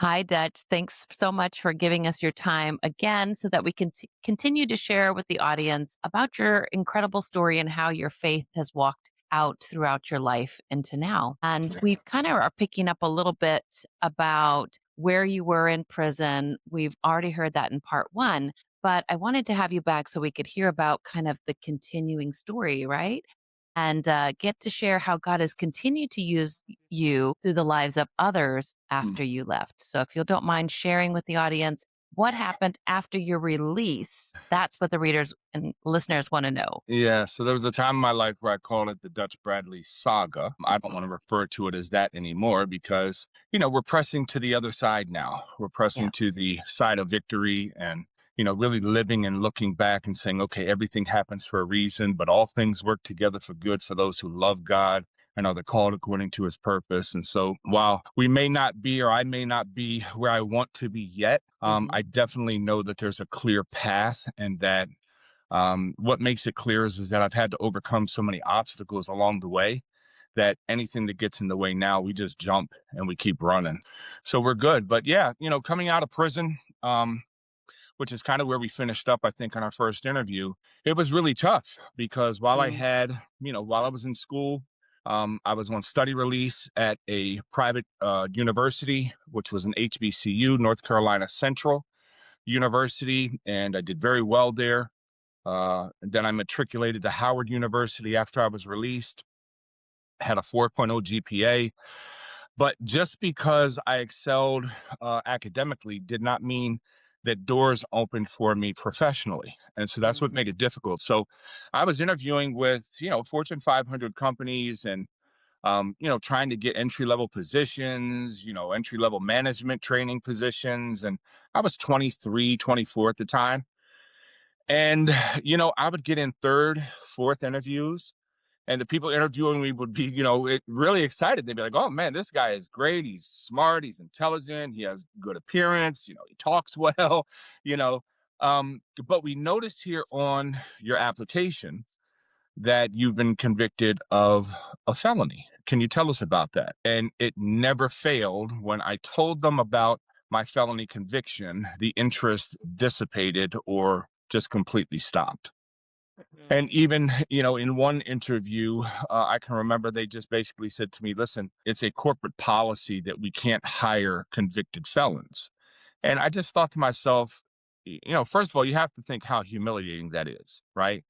Hi, Dutch. Thanks so much for giving us your time again so that we can continue to share with the audience about your incredible story and how your faith has walked out throughout your life into now. And we kind of are picking up a little bit about where you were in prison. We've already heard that in part one, but I wanted to have you back so we could hear about kind of the continuing story, right? And get to share how God has continued to use you through the lives of others Mm. after you left. So, if you don't mind sharing with the audience what happened after your release, that's what the readers and listeners want to know. Yeah, so there was a time in my life where I called it the Dutch Bradley saga. I don't want to refer to it as that anymore because, we're pressing to the other side now. We're pressing to Yes. the side of victory and, really living and looking back and saying, okay, everything happens for a reason, but all things work together for good for those who love God and are the called according to his purpose. And so while we may not be, or I may not be where I want to be yet, Hmm. I definitely know that there's a clear path and that what makes it clear is that I've had to overcome so many obstacles along the way that anything that gets in the way now, we just jump and we keep running. So we're good. But yeah, coming out of prison, which is kind of where we finished up, I think, on our first interview, it was really tough because Mm. while I was in school, I was on study release at a private university, which was an HBCU, North Carolina Central University, and I did very well there. Then I matriculated to Howard University after I was released, had a 4.0 GPA. But just because I excelled academically did not mean that doors opened for me professionally. And so that's what Mm. made it difficult. So I was interviewing with, Fortune 500 companies and, trying to get entry level positions, entry level management training positions. And I was 23, 24 at the time. And, I would get in third, fourth interviews, and the people interviewing me would be, really excited. They'd be like, oh man, this guy is great. He's smart. He's intelligent. He has good appearance. He talks well, you know. But we noticed here on your application that you've been convicted of a felony. Can you tell us about that? And it never failed. When I told them about my felony conviction, the interest dissipated or just completely stopped. Mhm. And even, in one interview, I can remember they just basically said to me, listen, it's a corporate policy that we can't hire convicted felons. And I just thought to myself, first of all, you have to think how humiliating that is, right?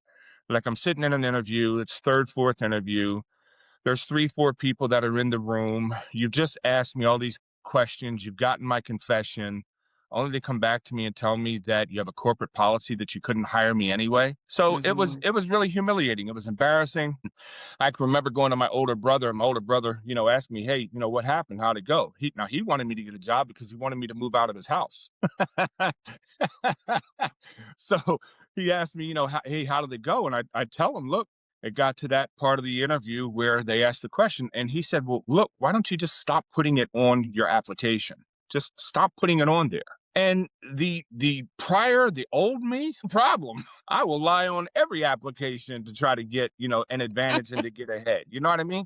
Like I'm sitting in an interview, it's third, fourth interview. There's three, four people that are in the room. You've just asked me all these questions. You've gotten my confession, only to come back to me and tell me that you have a corporate policy that you couldn't hire me anyway. So it was Mhm. it was really humiliating. It was embarrassing. I can remember going to my older brother, and my older brother, asked me, "Hey, what happened? How'd it go?" He wanted me to get a job because he wanted me to move out of his house. So he asked me, hey, how did it go? And I tell him, look, it got to that part of the interview where they asked the question, and he said, well, look, why don't you just stop putting it on your application? Just stop putting it on there. And the old me problem, I will lie on every application to try to get, an advantage and to get ahead. You know what I mean?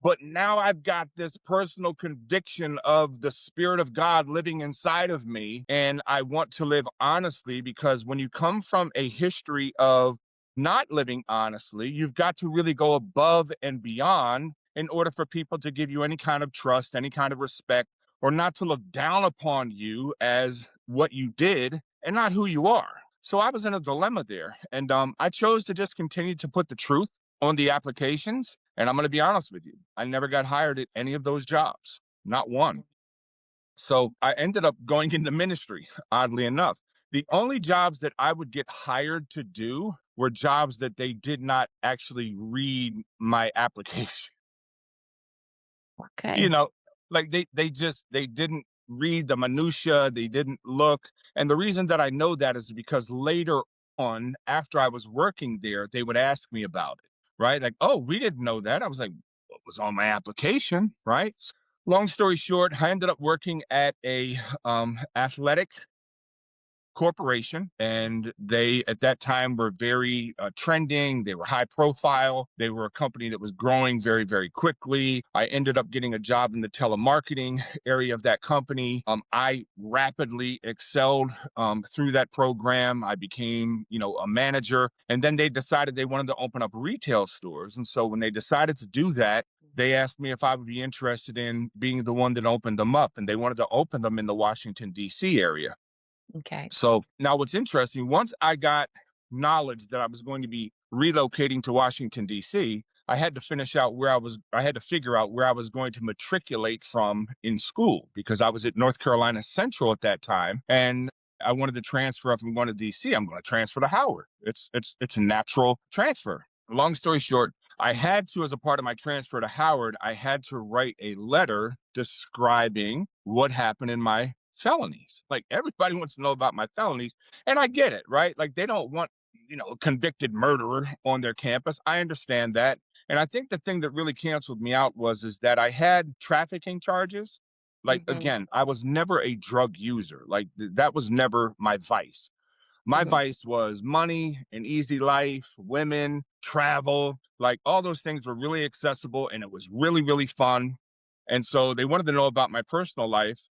But now I've got this personal conviction of the Spirit of God living inside of me. And I want to live honestly because when you come from a history of not living honestly, you've got to really go above and beyond in order for people to give you any kind of trust, any kind of respect, or not to look down upon you as what you did and not who you are. So I was in a dilemma there. And I chose to just continue to put the truth on the applications. And I'm going to be honest with you, I never got hired at any of those jobs, not one. So I ended up going into ministry, oddly enough. The only jobs that I would get hired to do were jobs that they did not actually read my application. you Okay. know, like they didn't read the minutia, they didn't look. And the reason that I know that is because later on, after I was working there, they would ask me about it, right? Like, oh, we didn't know that. I was like, what was on my application, right? Long story short, I ended up working at a athletic corporation, and they at that time were very trending. They were high profile. They were a company that was growing very, very quickly. I ended up getting a job in the telemarketing area of that company. I rapidly excelled through that program. I became, a manager, and then they decided they wanted to open up retail stores. And so when they decided to do that, they asked me if I would be interested in being the one that opened them up, and they wanted to open them in the Washington, D.C. area. Okay. So now what's interesting, once I got knowledge that I was going to be relocating to Washington, D.C., I had to figure out where I was going to matriculate from in school, because I was at North Carolina Central at that time. And I wanted to transfer. If I'm going to DC, I'm going to transfer to Howard. It's a natural transfer. Long story short, I had to, as a part of my transfer to Howard, I had to write a letter describing what happened in my felonies. Like, everybody wants to know about my felonies, and I get it, right? Like, they don't want, a convicted murderer on their campus. I understand that. And I think the thing that really canceled me out is that I had trafficking charges. Like, Hmm. again, I was never a drug user. Like, that was never my vice. My Hmm. vice was money, an easy life, women, travel. Like, all those things were really accessible, and it was really, really fun. And so they wanted to know about my personal life.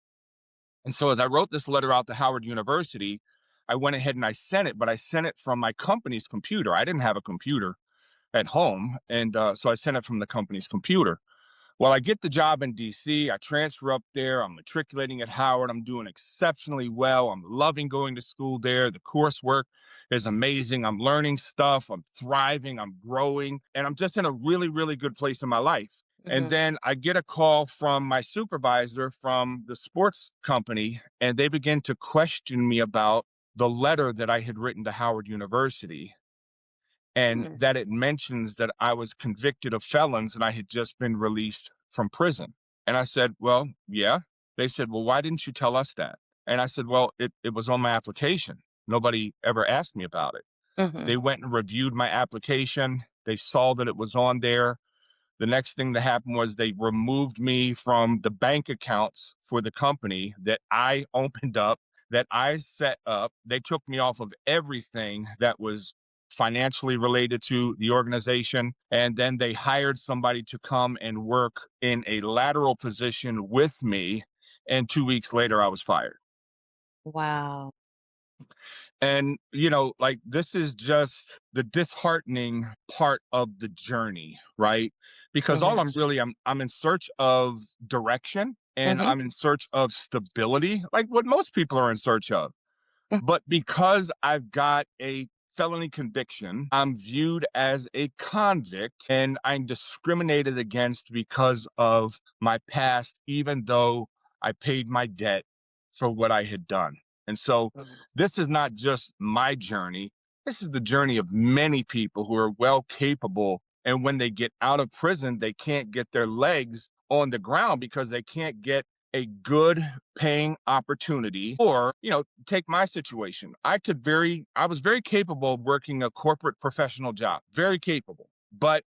And so as I wrote this letter out to Howard University, I went ahead and I sent it, but I sent it from my company's computer. I didn't have a computer at home. And so I sent it from the company's computer. Well, I get the job in DC. I transfer up there. I'm matriculating at Howard. I'm doing exceptionally well. I'm loving going to school there. The coursework is amazing. I'm learning stuff. I'm thriving. I'm growing. And I'm just in a really, really good place in my life. And Hmm. then I get a call from my supervisor from the sports company, and they begin to question me about the letter that I had written to Howard University, and Hmm. that it mentions that I was convicted of felons and I had just been released from prison. And I said, well, yeah. They said, well, why didn't you tell us that? And I said, well, it was on my application. Nobody ever asked me about it. Hmm. They went and reviewed my application. They saw that it was on there. The next thing that happened was they removed me from the bank accounts for the company that I opened up, that I set up. They took me off of everything that was financially related to the organization. And then they hired somebody to come and work in a lateral position with me. And 2 weeks later, I was fired. Wow. And, like, this is just the disheartening part of the journey, right? Because all Hmm. I'm in search of direction, and Hmm. I'm in search of stability, like what most people are in search of. But because I've got a felony conviction, I'm viewed as a convict, and I'm discriminated against because of my past, even though I paid my debt for what I had done. And so this is not just my journey. This is the journey of many people who are well capable. And when they get out of prison, they can't get their legs on the ground because they can't get a good paying opportunity. Or, take my situation. I was very capable of working a corporate professional job, very capable. But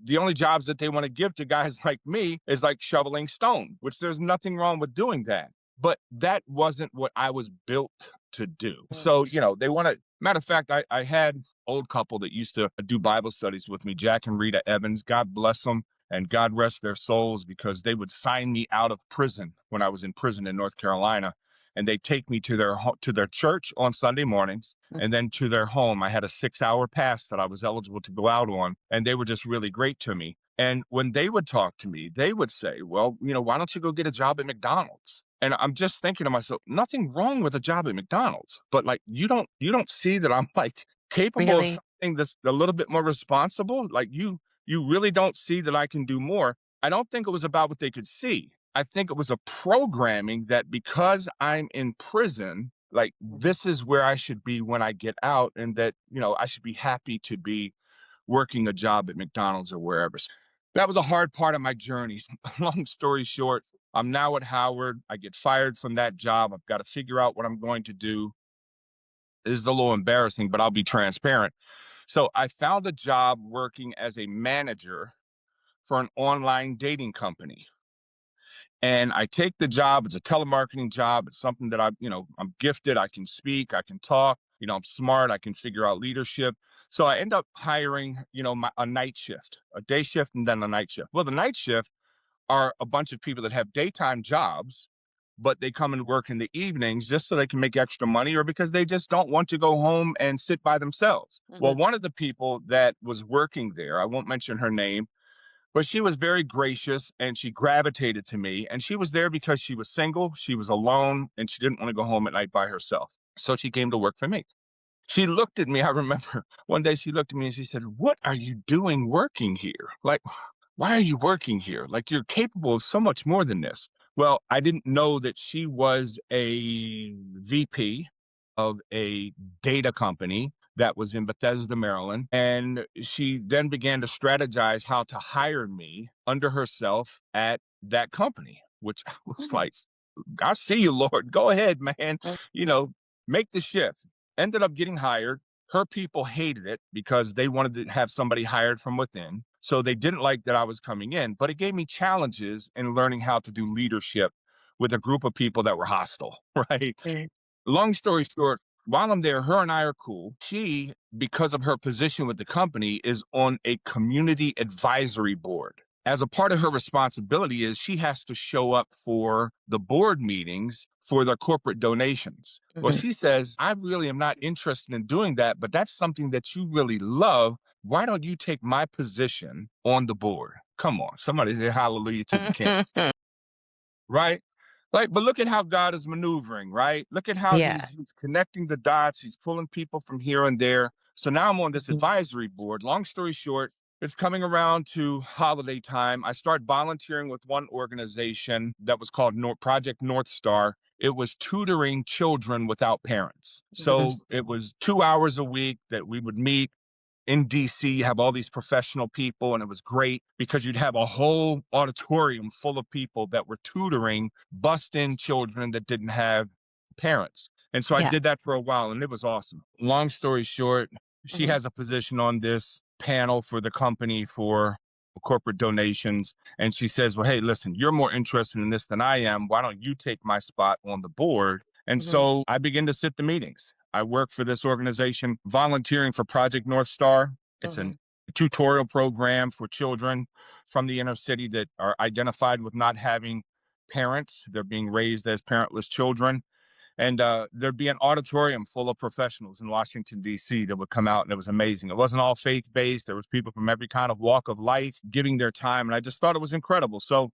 the only jobs that they want to give to guys like me is like shoveling stone, which there's nothing wrong with doing that. But that wasn't what I was built to do. So, they want to, matter of fact, I had old couple that used to do Bible studies with me, Jack and Rita Evans. God bless them and God rest their souls, because they would sign me out of prison when I was in prison in North Carolina, and they take me to their church on Sunday mornings, and then to their home. I had a 6-hour pass that I was eligible to go out on, and they were just really great to me. And when they would talk to me, they would say, well, why don't you go get a job at McDonald's? And I'm just thinking to myself, nothing wrong with a job at McDonald's, but like, you don't see that I'm like capable of Really? something that's a little bit more responsible. Like, you really don't see that I can do more. I don't think it was about what they could see. I think it was a programming that, because I'm in prison, like, Mhm. this is where I should be when I get out, and that, I should be happy to be working a job at McDonald's or wherever. That was a hard part of my journey. Long story short, I'm now at Howard. I get fired from that job. I've got to figure out what I'm going to do. This is a little embarrassing, but I'll be transparent. So I found a job working as a manager for an online dating company. And I take the job. It's a telemarketing job. It's something that I'm gifted. I can speak, I can talk, I'm smart, I can figure out leadership. So I end up hiring, a night shift, a day shift, and then a night shift. Well, the night shift are a bunch of people that have daytime jobs, but they come and work in the evenings just so they can make extra money or because they just don't want to go home and sit by themselves. Well, Mhm. one of the people that was working there, I won't mention her name, but she was very gracious and she gravitated to me. And she was there because she was single, she was alone, and she didn't want to go home at night by herself. So she came to work for me. She looked at me. I remember one day she looked at me and she said, "What are you doing working here? Like, why are you working here? Like, you're capable of so much more than this." Well, I didn't know that she was a VP of a data company that was in Bethesda, Maryland. And she then began to strategize how to hire me under herself at that company, which I was Mhm. like, I see you, Lord. Go ahead, man. Mhm. You know, make the shift. Ended up getting hired. Her people hated it because they wanted to have somebody hired from within. So they didn't like that I was coming in, but it gave me challenges in learning how to do leadership with a group of people that were hostile, right? Mhm. Long story short, while I'm there, her and I are cool. She, because of her position with the company, is on a community advisory board. As a part of her responsibility is she has to show up for the board meetings for their corporate donations. Well, Mhm. she says, "I really am not interested in doing that, but that's something that you really love. Why don't you take my position on the board?" Come on, somebody say hallelujah to the king. Right? Like, but look at how God is maneuvering, right? Look at how Yeah. he's connecting the dots. He's pulling people from here and there. So now I'm on this Mhm. advisory board. Long story short, it's coming around to holiday time. I start volunteering with one organization that was called Project North Star. It was tutoring children without parents. Mhm. So it was 2 hours a week that we would meet in DC. You have all these professional people, and it was great because you'd have a whole auditorium full of people that were tutoring bust in children that didn't have parents. And so I Yeah. did that for a while, and it was awesome. Long story short, she Mhm. has a position on this panel for the company for corporate donations. And she says, "Well, hey, listen, you're more interested in this than I am. Why don't you take my spot on the board?" And Mhm. so I begin to sit the meetings. I work for this organization, volunteering for Project North Star. It's a Mhm. tutorial program for children from the inner city that are identified with not having parents. They're being raised as parentless children. And there'd be an auditorium full of professionals in Washington, D.C. that would come out, and it was amazing. It wasn't all faith based. There was people from every kind of walk of life giving their time. And I just thought it was incredible. So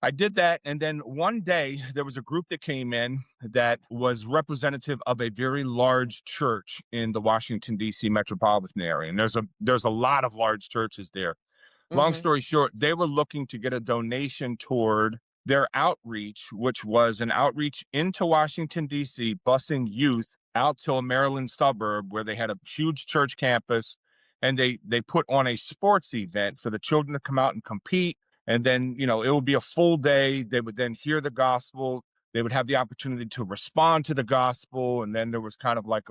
I did that. And then one day there was a group that came in that was representative of a very large church in the Washington, D.C. metropolitan area. And there's a lot of large churches there. Long Mhm. story short, they were looking to get a donation toward their outreach, which was an outreach into Washington, D.C., busing youth out to a Maryland suburb where they had a huge church campus. And they put on a sports event for the children to come out and compete. And then, it would be a full day. They would then hear the gospel. They would have the opportunity to respond to the gospel. And then there was kind of like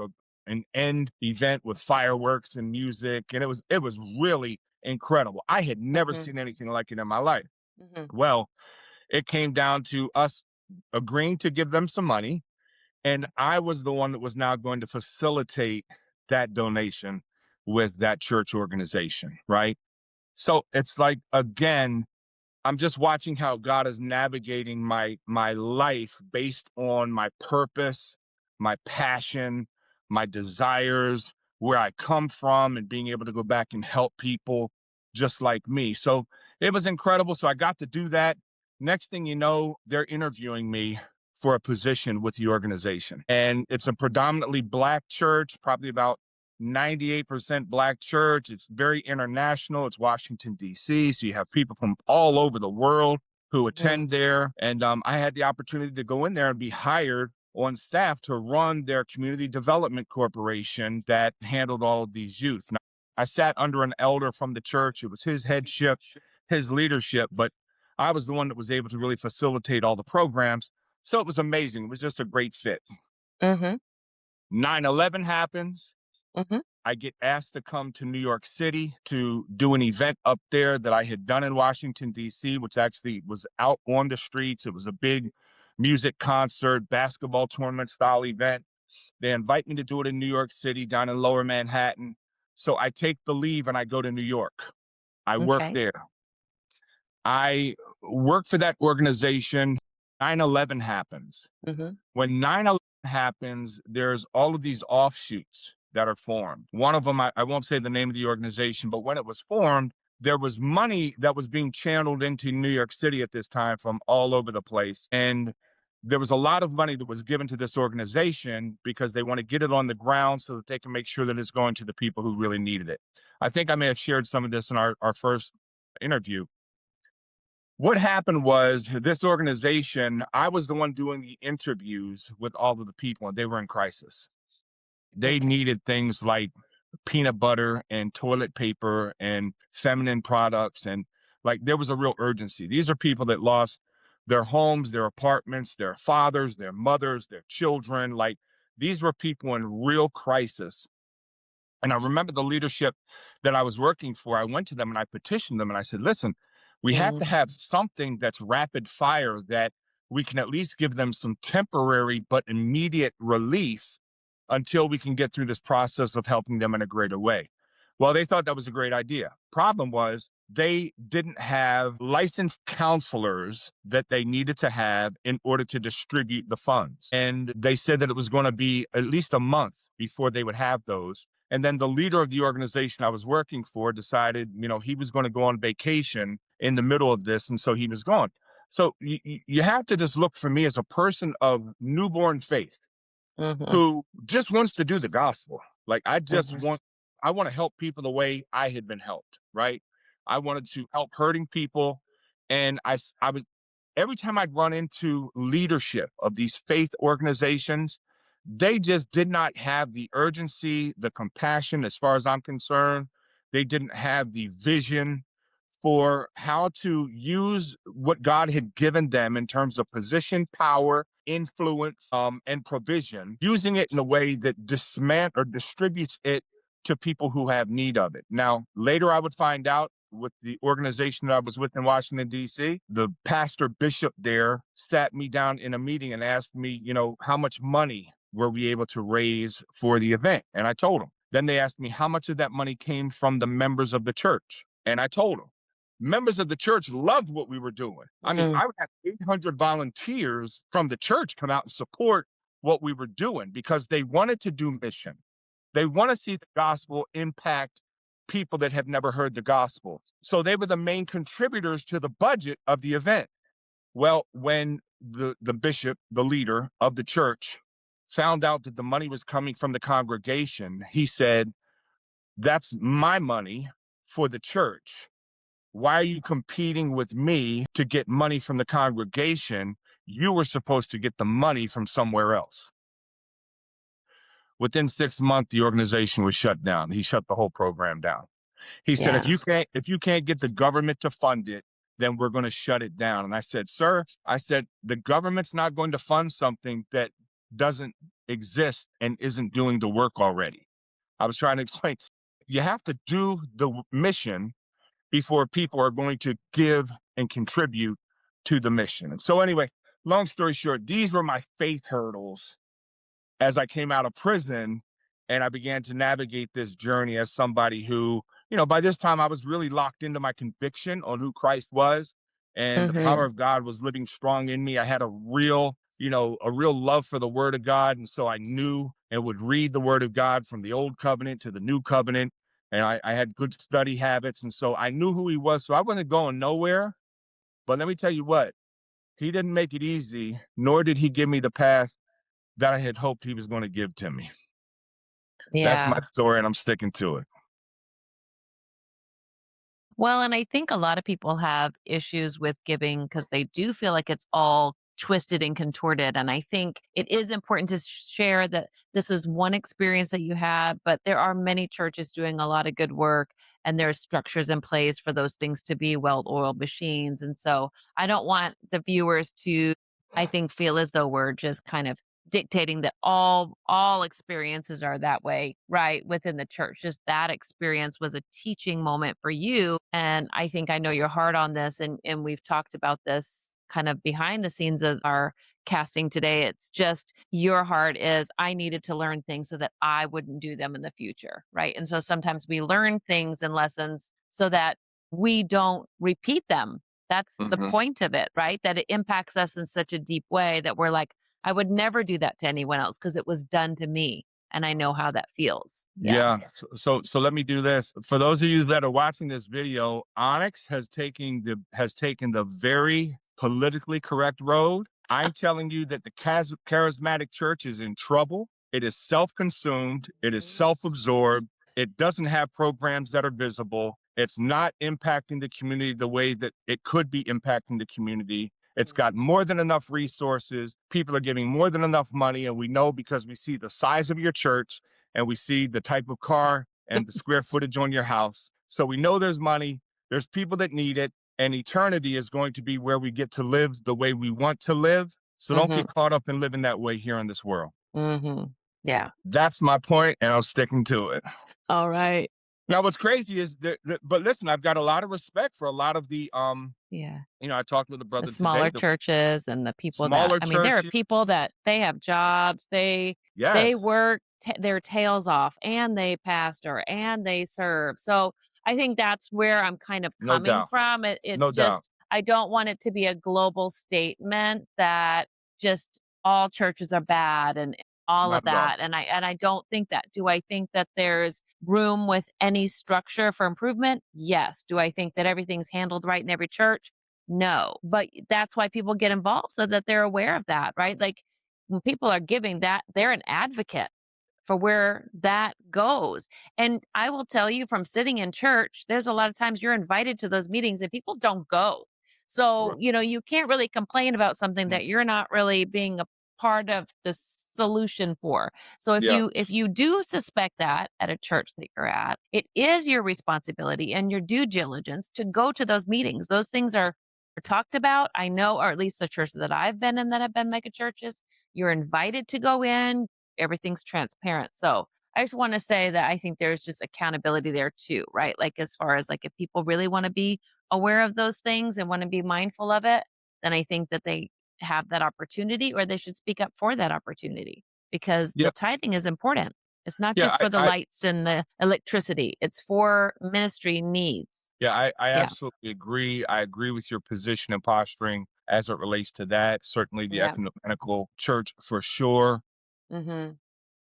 an end event with fireworks and music. And it was really incredible. I had never Mhm. seen anything like it in my life. Mhm. Well, it came down to us agreeing to give them some money. And I was the one that was now going to facilitate that donation with that church organization. Right. So it's like, again, I'm just watching how God is navigating my life based on my purpose, my passion, my desires, where I come from, and being able to go back and help people just like me. So it was incredible. So I got to do that. Next thing you know, they're interviewing me for a position with the organization. And it's a predominantly Black church, probably about 98% Black church. It's very international. It's Washington, D.C. So you have people from all over the world who Mhm. attend there. And I had the opportunity to go in there and be hired on staff to run their community development corporation that handled all of these youth. Now, I sat under an elder from the church. It was his headship, his leadership, but I was the one that was able to really facilitate all the programs. So it was amazing. It was just a great fit. Mhm. 9/11 happens. Mhm. I get asked to come to New York City to do an event up there that I had done in Washington, D.C., which actually was out on the streets. It was a big music concert, basketball tournament style event. They invite me to do it in New York City, down in lower Manhattan. So I take the leave and I go to New York. I work Okay. there. I work for that organization. 9/11 happens. Mhm. When 9/11 happens, there's all of these offshoots that are formed. One of them, I won't say the name of the organization, but when it was formed, there was money that was being channeled into New York City at this time from all over the place. And there was a lot of money that was given to this organization because they want to get it on the ground so that they can make sure that it's going to the people who really needed it. I think I may have shared some of this in our first interview. What happened was this organization, I was the one doing the interviews with all of the people, and they were in crisis. They Okay. needed things like peanut butter and toilet paper and feminine products. And like there was a real urgency. These are people that lost their homes, their apartments, their fathers, their mothers, their children. Like these were people in real crisis. And I remember the leadership that I was working for. I went to them and I petitioned them and I said, listen, we have Mm, to have something that's rapid fire that we can at least give them some temporary but immediate relief until we can get through this process of helping them in a greater way. Well, they thought that was a great idea. Problem was, they didn't have licensed counselors that they needed to have in order to distribute the funds. And they said that it was going to be at least a month before they would have those. And then the leader of the organization I was working for decided, he was going to go on vacation in the middle of this. And so he was gone. So you have to just look for me as a person of newborn faith mhm, who just wants to do the gospel. Like mhm, I want to help people the way I had been helped, right? I wanted to help hurting people. And I was, every time I'd run into leadership of these faith organizations, they just did not have the urgency, the compassion, as far as I'm concerned. They didn't have the vision for how to use what God had given them in terms of position, power, influence, and provision, using it in a way that or distributes it to people who have need of it. Now, later I would find out with the organization that I was with in Washington, D.C., the pastor bishop there sat me down in a meeting and asked me, how much money were we able to raise for the event? And I told him. Then they asked me how much of that money came from the members of the church. And I told them members of the church loved what we were doing. I mean, mm, I would have 800 volunteers from the church come out and support what we were doing because they wanted to do mission. They want to see the gospel impact people that have never heard the gospel. So they were the main contributors to the budget of the event. Well, when the bishop, the leader of the church, found out that the money was coming from the congregation, he said, that's my money for the church. Why are you competing with me to get money from the congregation? You were supposed to get the money from somewhere else. Within 6 months, the organization was shut down. He shut the whole program down. He said, yes. if you can't get the government to fund it, then we're going to shut it down. And I said, sir, I said, the government's not going to fund something that doesn't exist and isn't doing the work already. I was trying to explain, you have to do the mission before people are going to give and contribute to the mission. And so, anyway, long story short, these were my faith hurdles as I came out of prison and I began to navigate this journey as somebody who, by this time I was really locked into my conviction on who Christ was and the power Mhm, of God was living strong in me. I had a real love for the word of God. And so I knew and would read the word of God from the old covenant to the new covenant. And I had good study habits. And so I knew who he was. So I wasn't going nowhere. But let me tell you what, he didn't make it easy, nor did he give me the path that I had hoped he was going to give to me. That's my yeah. story, and I'm sticking to it. Well, and I think a lot of people have issues with giving because they do feel like it's all twisted and contorted. And I think it is important to share that this is one experience that you had, but there are many churches doing a lot of good work and there's structures in place for those things to be well oiled machines. And so I don't want the viewers to, I think, feel as though we're just kind of dictating that all experiences are that way, right, within the church. Just that experience was a teaching moment for you, and I think I know your heart on this, and we've talked about this kind of behind the scenes of our casting today. It's just your heart is, I needed to learn things so that I wouldn't do them in the future, right? And so sometimes we learn things and lessons so that we don't repeat them. That's the Mhm. point of it, right? That it impacts us in such a deep way that we're like, I would never do that to anyone else because it was done to me, and I know how that feels. Yeah. Yeah. So let me do this. For those of you that are watching this video, Onyx has taken the very politically correct road. I'm telling you that the charismatic church is in trouble. It is self-consumed. It is Mhm. self-absorbed. It doesn't have programs that are visible. It's not impacting the community the way that it could be impacting the community. It's got Mhm. more than enough resources. People are giving more than enough money. And we know because we see the size of your church and we see the type of car and the square footage on your house. So we know there's money, there's people that need it, and eternity is going to be where we get to live the way we want to live. So don't get Mhm. caught up in living that way here in this world. Mhm. Yeah. That's my point, and I'm sticking to it. All right. Now, what's crazy is but listen, I've got a lot of respect for a lot of the, Yeah. I talked with a The brother today, smaller the churches and the people that smaller I mean, there are churches. people that they have jobs, they Yes, work their tails off, and they pastor, and they serve. So, I think that's where I'm kind of no coming doubt, from. It's no doubt, just I don't want it to be a global statement that just all churches are bad and all of not at all. that, and I don't think that. Do I think that there's room with any structure for improvement? Yes. Do I think that everything's handled right in every church? No, but that's why people get involved so that they're aware of that, right? Like when people are giving that, they're an advocate for where that goes. And I will tell you from sitting in church, there's a lot of times you're invited to those meetings and people don't go. So, you can't really complain about something Mm, that you're not really being a part of the solution for. So if yeah, you do suspect that at a church that you're at, it is your responsibility and your due diligence to go to those meetings. Those things are talked about. I know, or at least the churches that I've been in that have been mega churches, you're invited to go in, everything's transparent. So I just want to say that I think there's just accountability there too, right? Like as far as like if people really want to be aware of those things and want to be mindful of it, then I think that they have that opportunity or they should speak up for that opportunity because yeah, the tithing is important. It's not yeah. just for the lights and the electricity. It's for ministry needs. Yeah, I Yeah. absolutely agree. I agree with your position and posturing as it relates to that. Certainly the Yeah. ecumenical church for sure. Mhm.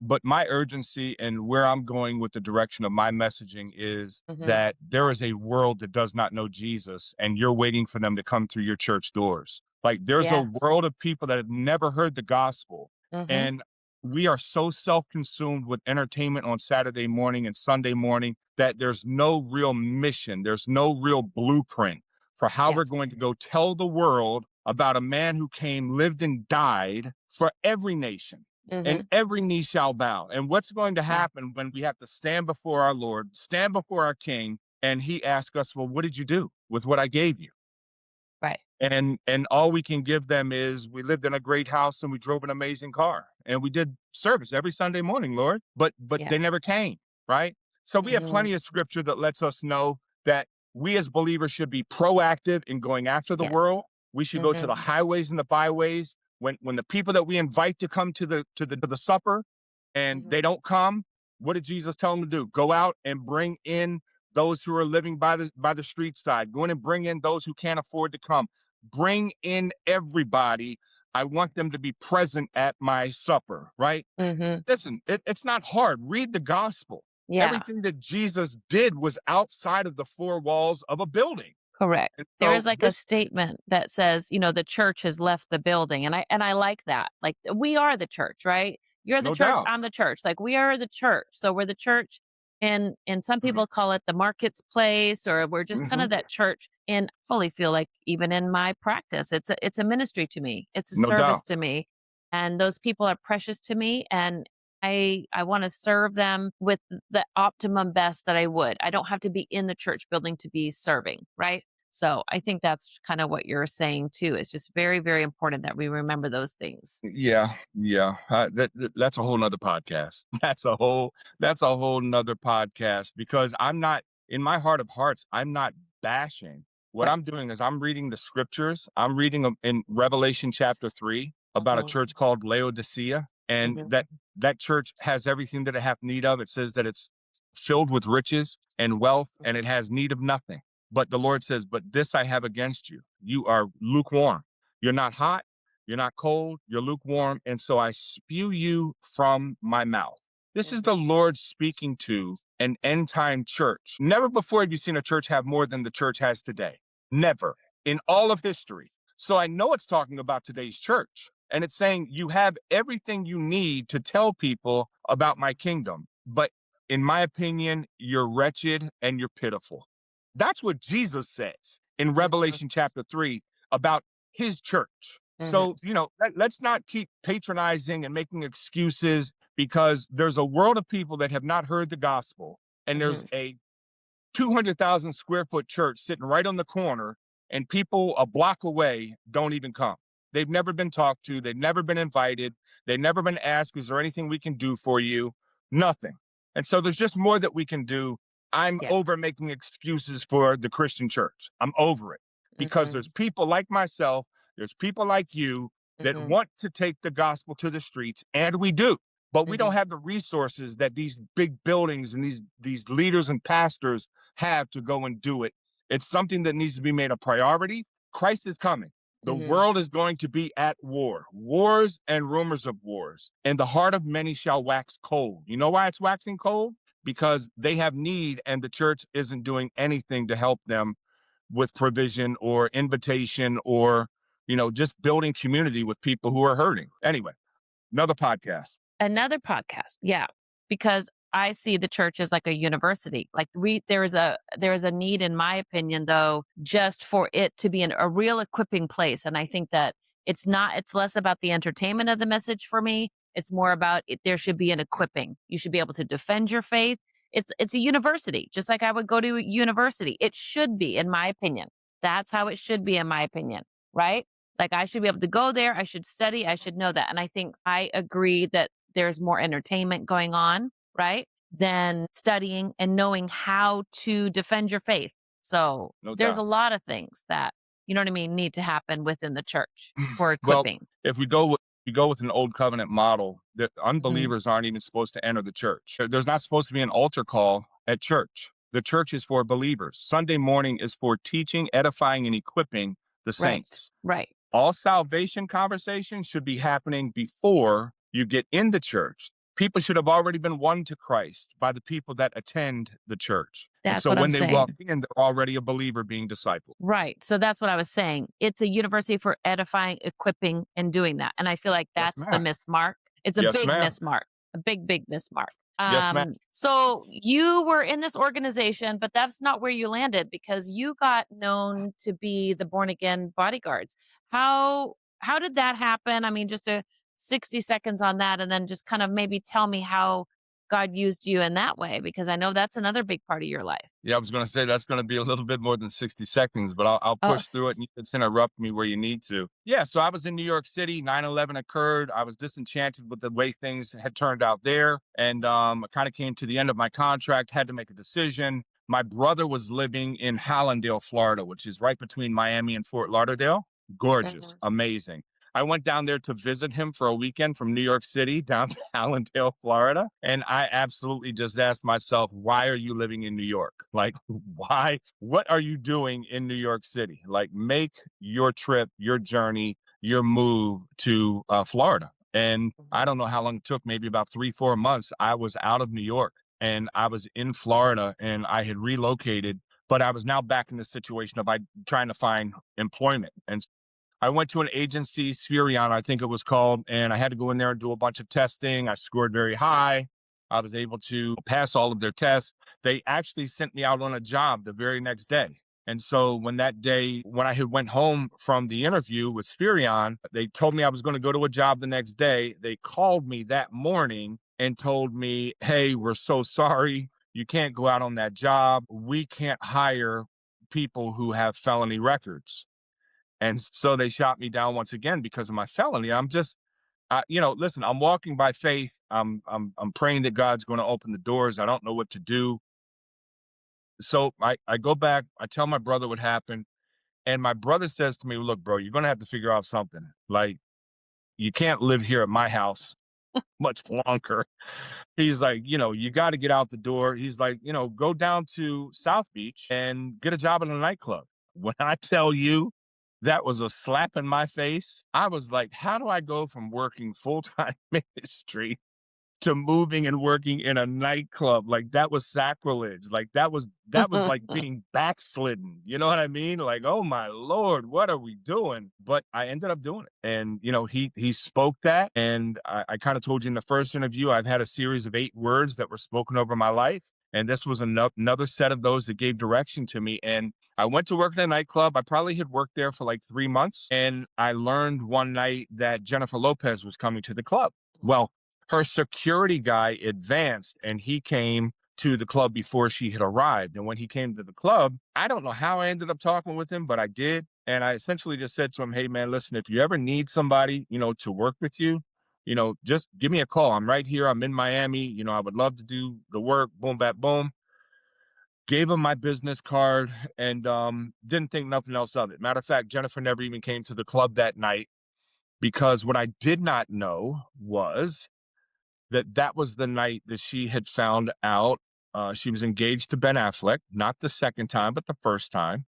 But my urgency and where I'm going with the direction of my messaging is Mhm. that there is a world that does not know Jesus, and you're waiting for them to come through your church doors. Like there's a Yeah. world of people that have never heard the gospel. Mhm. And we are so self consumed with entertainment on Saturday morning and Sunday morning that there's no real mission, there's no real blueprint for how Yeah. we're going to go tell the world about a man who came, lived, and died for every nation, and Mhm. every knee shall bow. And what's going to Yeah. happen when we have to stand before our Lord, stand before our King, and he asks us, well, what did you do with what I gave you? Right. And all we can give them is we lived in a great house and we drove an amazing car and we did service every Sunday morning, Lord, but Yeah. they never came, right? So we have Mhm. plenty of scripture that lets us know that we as believers should be proactive in going after the Yes. world. We should go to Mhm. the highways and the byways. When the people that we invite to come to the supper and Mhm. they don't come, what did Jesus tell them to do? Go out and bring in those who are living by the street side. Go in and bring in those who can't afford to come. Bring in everybody. I want them to be present at my supper, right? Mhm. Listen, it's not hard. Read the gospel. Yeah. Everything that Jesus did was outside of the four walls of a building. Correct. And There so is like a this, statement that says, the church has left the building, and I like that. Like, we are the church, right? You're the no church, doubt. I'm the church. Like, we are the church. So we're the church, and some Mhm, people call it the market's place, or we're just kind mhm, of that church. And I fully feel like even in my practice, it's a ministry to me. It's a no service doubt. to me. And those people are precious to me. And I want to serve them with the optimum best that I would. I don't have to be in the church building to be serving, right? So I think that's kind of what you're saying too. It's just very, very important that we remember those things. Yeah, yeah. That's a whole nother podcast. That's a whole nother podcast because I'm not in my heart of hearts. I'm not bashing. What Right. I'm doing is I'm reading the scriptures. I'm reading them in Revelation chapter 3 about a Mhm, church called Laodicea, and mhm, that church has everything that it hath need of. It says that it's filled with riches and wealth, and it has need of nothing. But the Lord says, "But this I have against you: you are lukewarm. You're not hot." You're not cold, you're lukewarm, and so I spew you from my mouth. This is the mhm, Lord speaking to an end time church. Never before have you seen a church have more than the church has today. Never in all of history. So I know it's talking about today's church. And it's saying you have everything you need to tell people about my kingdom. But in my opinion, you're wretched and you're pitiful. That's what Jesus says in mhm, Revelation chapter 3 about his church. mhm. So, let's not keep patronizing and making excuses because there's a world of people that have not heard the gospel. And there's Mhm. a 200,000 square foot church sitting right on the corner, and people a block away don't even come. They've never been talked to. They've never been invited. They've never been asked, is there anything we can do for you? Nothing. And so there's just more that we can do. I'm Yeah. over making excuses for the Christian church. I'm over it because there's Mhm, people like myself, there's people like you that mhm, want to take the gospel to the streets, and we do. But we don't mhm. have the resources that these big buildings and these leaders and pastors have to go and do it. It's something that needs to be made a priority. Christ is coming. The Mhm. world is going to be at war, wars and rumors of wars, and the heart of many shall wax cold. You know why it's waxing cold? Because they have need, and the church isn't doing anything to help them with provision or invitation or, just building community with people who are hurting. Anyway, another podcast. Another podcast, yeah, because I see the church as like a university. Like there is a need, in my opinion, though, just for it to be a real equipping place. And I think that it's less about the entertainment of the message for me. It's more about it, there should be an equipping. You should be able to defend your faith. It's a university, just like I would go to a university. It should be, in my opinion. That's how it should be, in my opinion, right? Like I should be able to go there. I should study. I should know that. And I think I agree that there's more entertainment going on, right? Than studying and knowing how to defend your faith. So No there's a doubt. lot of things that, you know what I mean, need to happen within the church for Well, equipping. if we go with an old covenant model, the Mhm. unbelievers aren't even supposed to enter the church. There's not supposed to be an altar call at church. The church is for believers. Sunday morning is for teaching, edifying, and equipping the Right. saints. Right. All salvation conversations should be happening before you get in the church. People should have already been won to Christ by the people that attend the church. And That's so what I'm when they walk saying. in, they're already a believer being discipled. Right. So that's what I was saying. It's a university for edifying, equipping, and doing that. And I feel like Yes, that's the ma'am. miss mark. It's a Yes, big ma'am. miss mark, a big, big miss mark. Yes, ma'am. So you were in this organization, but that's not where you landed because you got known to be the born again bodyguards. How did that happen? I mean, just a 60 seconds on that, and then just kind of maybe tell me how God used you in that way, because I know that's another big part of your life. Yeah, I was going to say that's going to be a little bit more than 60 seconds, but I'll Oh, push through it and you can just interrupt me where you need to. Yeah, so I was in New York City, 9/11 occurred. I was disenchanted with the way things had turned out there. And I kind of came to the end of my contract, had to make a decision. My brother was living in Hallandale, Florida, which is right between Miami and Fort Lauderdale. Gorgeous, mhm. amazing. I went down there to visit him for a weekend from New York City down to Hallandale, Florida. And I absolutely just asked myself, why are you living in New York? Like, why? What are you doing in New York City? Like, make your trip, your journey, your move to Florida. And I Mhm. don't know how long it took, maybe about 3, 4 months. I was out of New York and I was in Florida and I had relocated, but I was now back in the situation of trying to find employment. And I went to an agency, Sphurion, I think it was called, and I had to go in there and do a bunch of testing. I scored very high. I was able to pass all of their tests. They actually sent me out on a job the very next day. And so when I had went home from the interview with Sphurion, they told me I was going to go to a job the next day. They called me that morning and told me, "Hey, we're so sorry. You can't go out on that job. We can't hire people who have felony records. And so they shot me down once again because of my felony. I'm just, listen, I'm walking by faith. I'm praying that God's going to open the doors. I don't know what to do. So I go back, I tell my brother what happened. And my brother says to me, look, bro, you're going to have to figure out something. Like, you can't live here at my house much longer. He's like, you got to get out the door. He's like, go down to South Beach and get a job in a nightclub. When I tell you that was a slap in my face, I was like, how do I go from working full time ministry to moving and working in a nightclub? Like, that was sacrilege. Like, that was like being backslidden. You know what I mean? Like, oh my Lord, what are we doing? But I ended up doing it. And he spoke that. And I kind of told you in the first interview, I've had a series of 8 words that were spoken over my life. And this was another set of those that gave direction to me. And I went to work in a nightclub. I probably had worked there for like 3 months. And I learned one night that Jennifer Lopez was coming to the club. Well, her security guy advanced and he came to the club before she had arrived. And when he came to the club, I don't know how I ended up talking with him, but I did. And I essentially just said to him, hey, man, listen, if you ever need somebody, to work with you, just give me a call. I'm right here. I'm in Miami. I would love to do the work. Boom, bap, boom. Gave him my business card and didn't think nothing else of it. Matter of fact, Jennifer never even came to the club that night because what I did not know was that was the night that she had found out she was engaged to Ben Affleck, not the second time, but the first time,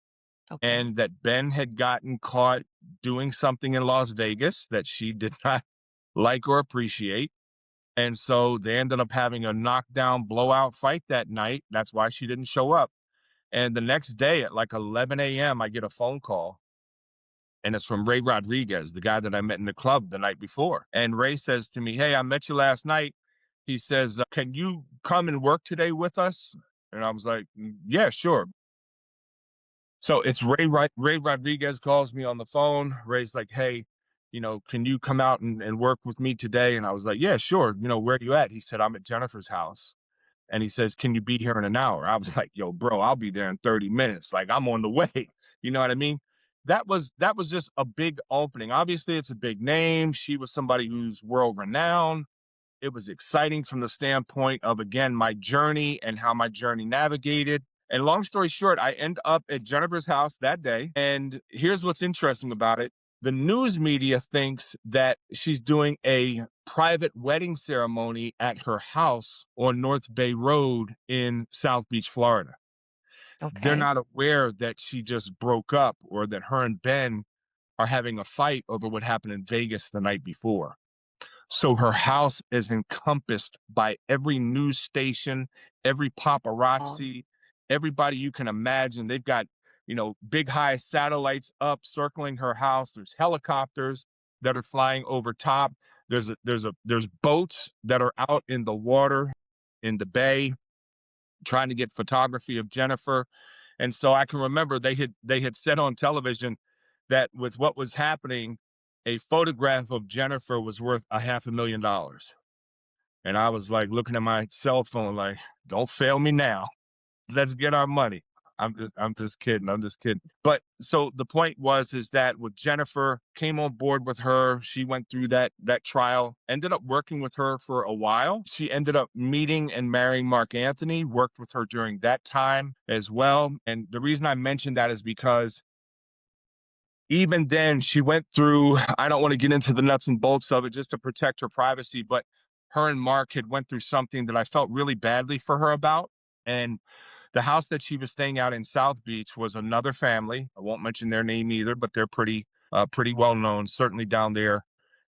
Okay. and that Ben had gotten caught doing something in Las Vegas that she did not like or appreciate. And so they ended up having a knockdown blowout fight that night. That's why she didn't show up. And the next day at like 11 a.m., I get a phone call and it's from Ray Rodriguez, the guy that I met in the club the night before. And Ray says to me, hey, I met you last night. He says, can you come and work today with us? And I was like, yeah, sure. So it's Ray Rodriguez calls me on the phone. Ray's like, hey, can you come out and work with me today? And I was like, yeah, sure. Where are you at? He said, I'm at Jennifer's house. And he says, can you be here in an hour? I was like, yo, bro, I'll be there in 30 minutes. Like, I'm on the way. You know what I mean? That was just a big opening. Obviously, it's a big name. She was somebody who's world renowned. It was exciting from the standpoint of, again, my journey and how my journey navigated. And long story short, I end up at Jennifer's house that day. And here's what's interesting about it. The news media thinks that she's doing a private wedding ceremony at her house on North Bay Road in South Beach, Florida. They're Okay. not aware that she just broke up or that her and Ben are having a fight over what happened in Vegas the night before. So her house is encompassed by every news station, every Oh, paparazzi, everybody you can imagine. They've got, big high satellites up circling her house. There's helicopters that are flying over top. There's boats that are out in the water in the bay trying to get photography of Jennifer. And so I can remember they had said on television that with what was happening, a photograph of Jennifer was worth $500,000. And I was like looking at my cell phone, like, don't fail me now. Let's get our money. I'm just kidding. I'm just kidding. But so the point was is that with Jennifer, came on board with her. She went through that trial, ended up working with her for a while. She ended up meeting and marrying Mark Anthony, worked with her during that time as well. And the reason I mentioned that is because even then she went through, I don't want to get into the nuts and bolts of it just to protect her privacy, but her and Mark had went through something that I felt really badly for her about. And the house that she was staying out in South Beach was another family. I won't mention their name either, but they're pretty well known, certainly down there.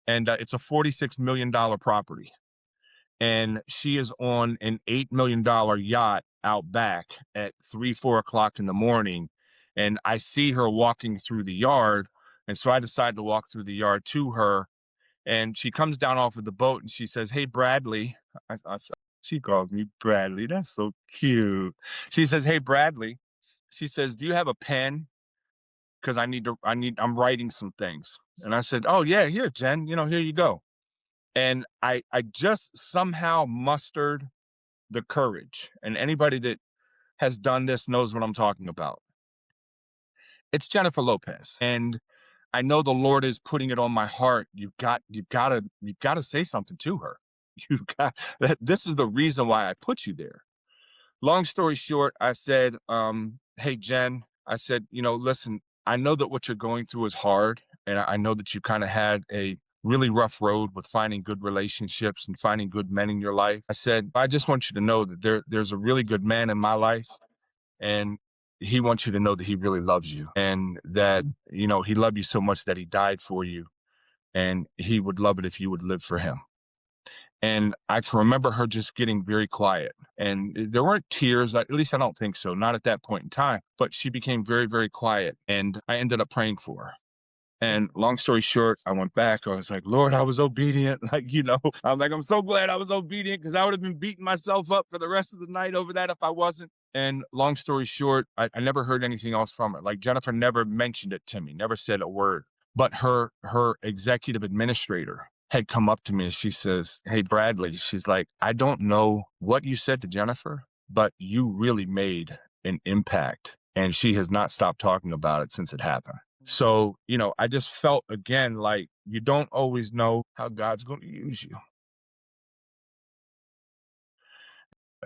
And it's a $46 million property. And she is on an $8 million yacht out back at 3, 4 o'clock in the morning. And I see her walking through the yard. And so I decide to walk through the yard to her. And she comes down off of the boat and she says, hey, Bradley. She calls me Bradley. That's so cute. She says, hey, Bradley. She says, do you have a pen? Because I'm writing some things. And I said, oh, yeah, here, Jen, here you go. And I just somehow mustered the courage. And anybody that has done this knows what I'm talking about. It's Jennifer Lopez. And I know the Lord is putting it on my heart. You've got to say something to her. You've got that. This is the reason why I put you there. Long story short, I said, hey, Jen, I said, listen, I know that what you're going through is hard. And I know that you kind of had a really rough road with finding good relationships and finding good men in your life. I said, I just want you to know that there's a really good man in my life. And he wants you to know that he really loves you and that, he loved you so much that he died for you. And he would love it if you would live for him. And I can remember her just getting very quiet. And there weren't tears, at least I don't think so, not at that point in time. But she became very, very quiet. And I ended up praying for her. And long story short, I went back. I was like, Lord, I was obedient. I'm like, I'm so glad I was obedient because I would have been beating myself up for the rest of the night over that if I wasn't. And long story short, I never heard anything else from her. Like Jennifer never mentioned it to me, never said a word. But her executive administrator had come up to me and she says, hey, Bradley, she's like, I don't know what you said to Jennifer, but you really made an impact. And she has not stopped talking about it since it happened. So, I just felt again like you don't always know how God's going to use you.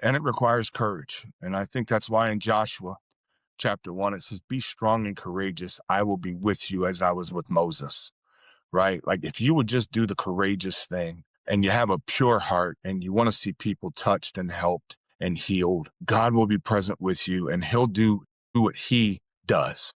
And it requires courage. And I think that's why in Joshua chapter 1, it says, be strong and courageous. I will be with you as I was with Moses. Right? Like if you would just do the courageous thing and you have a pure heart and you want to see people touched and helped and healed, God will be present with you and he'll do what he does.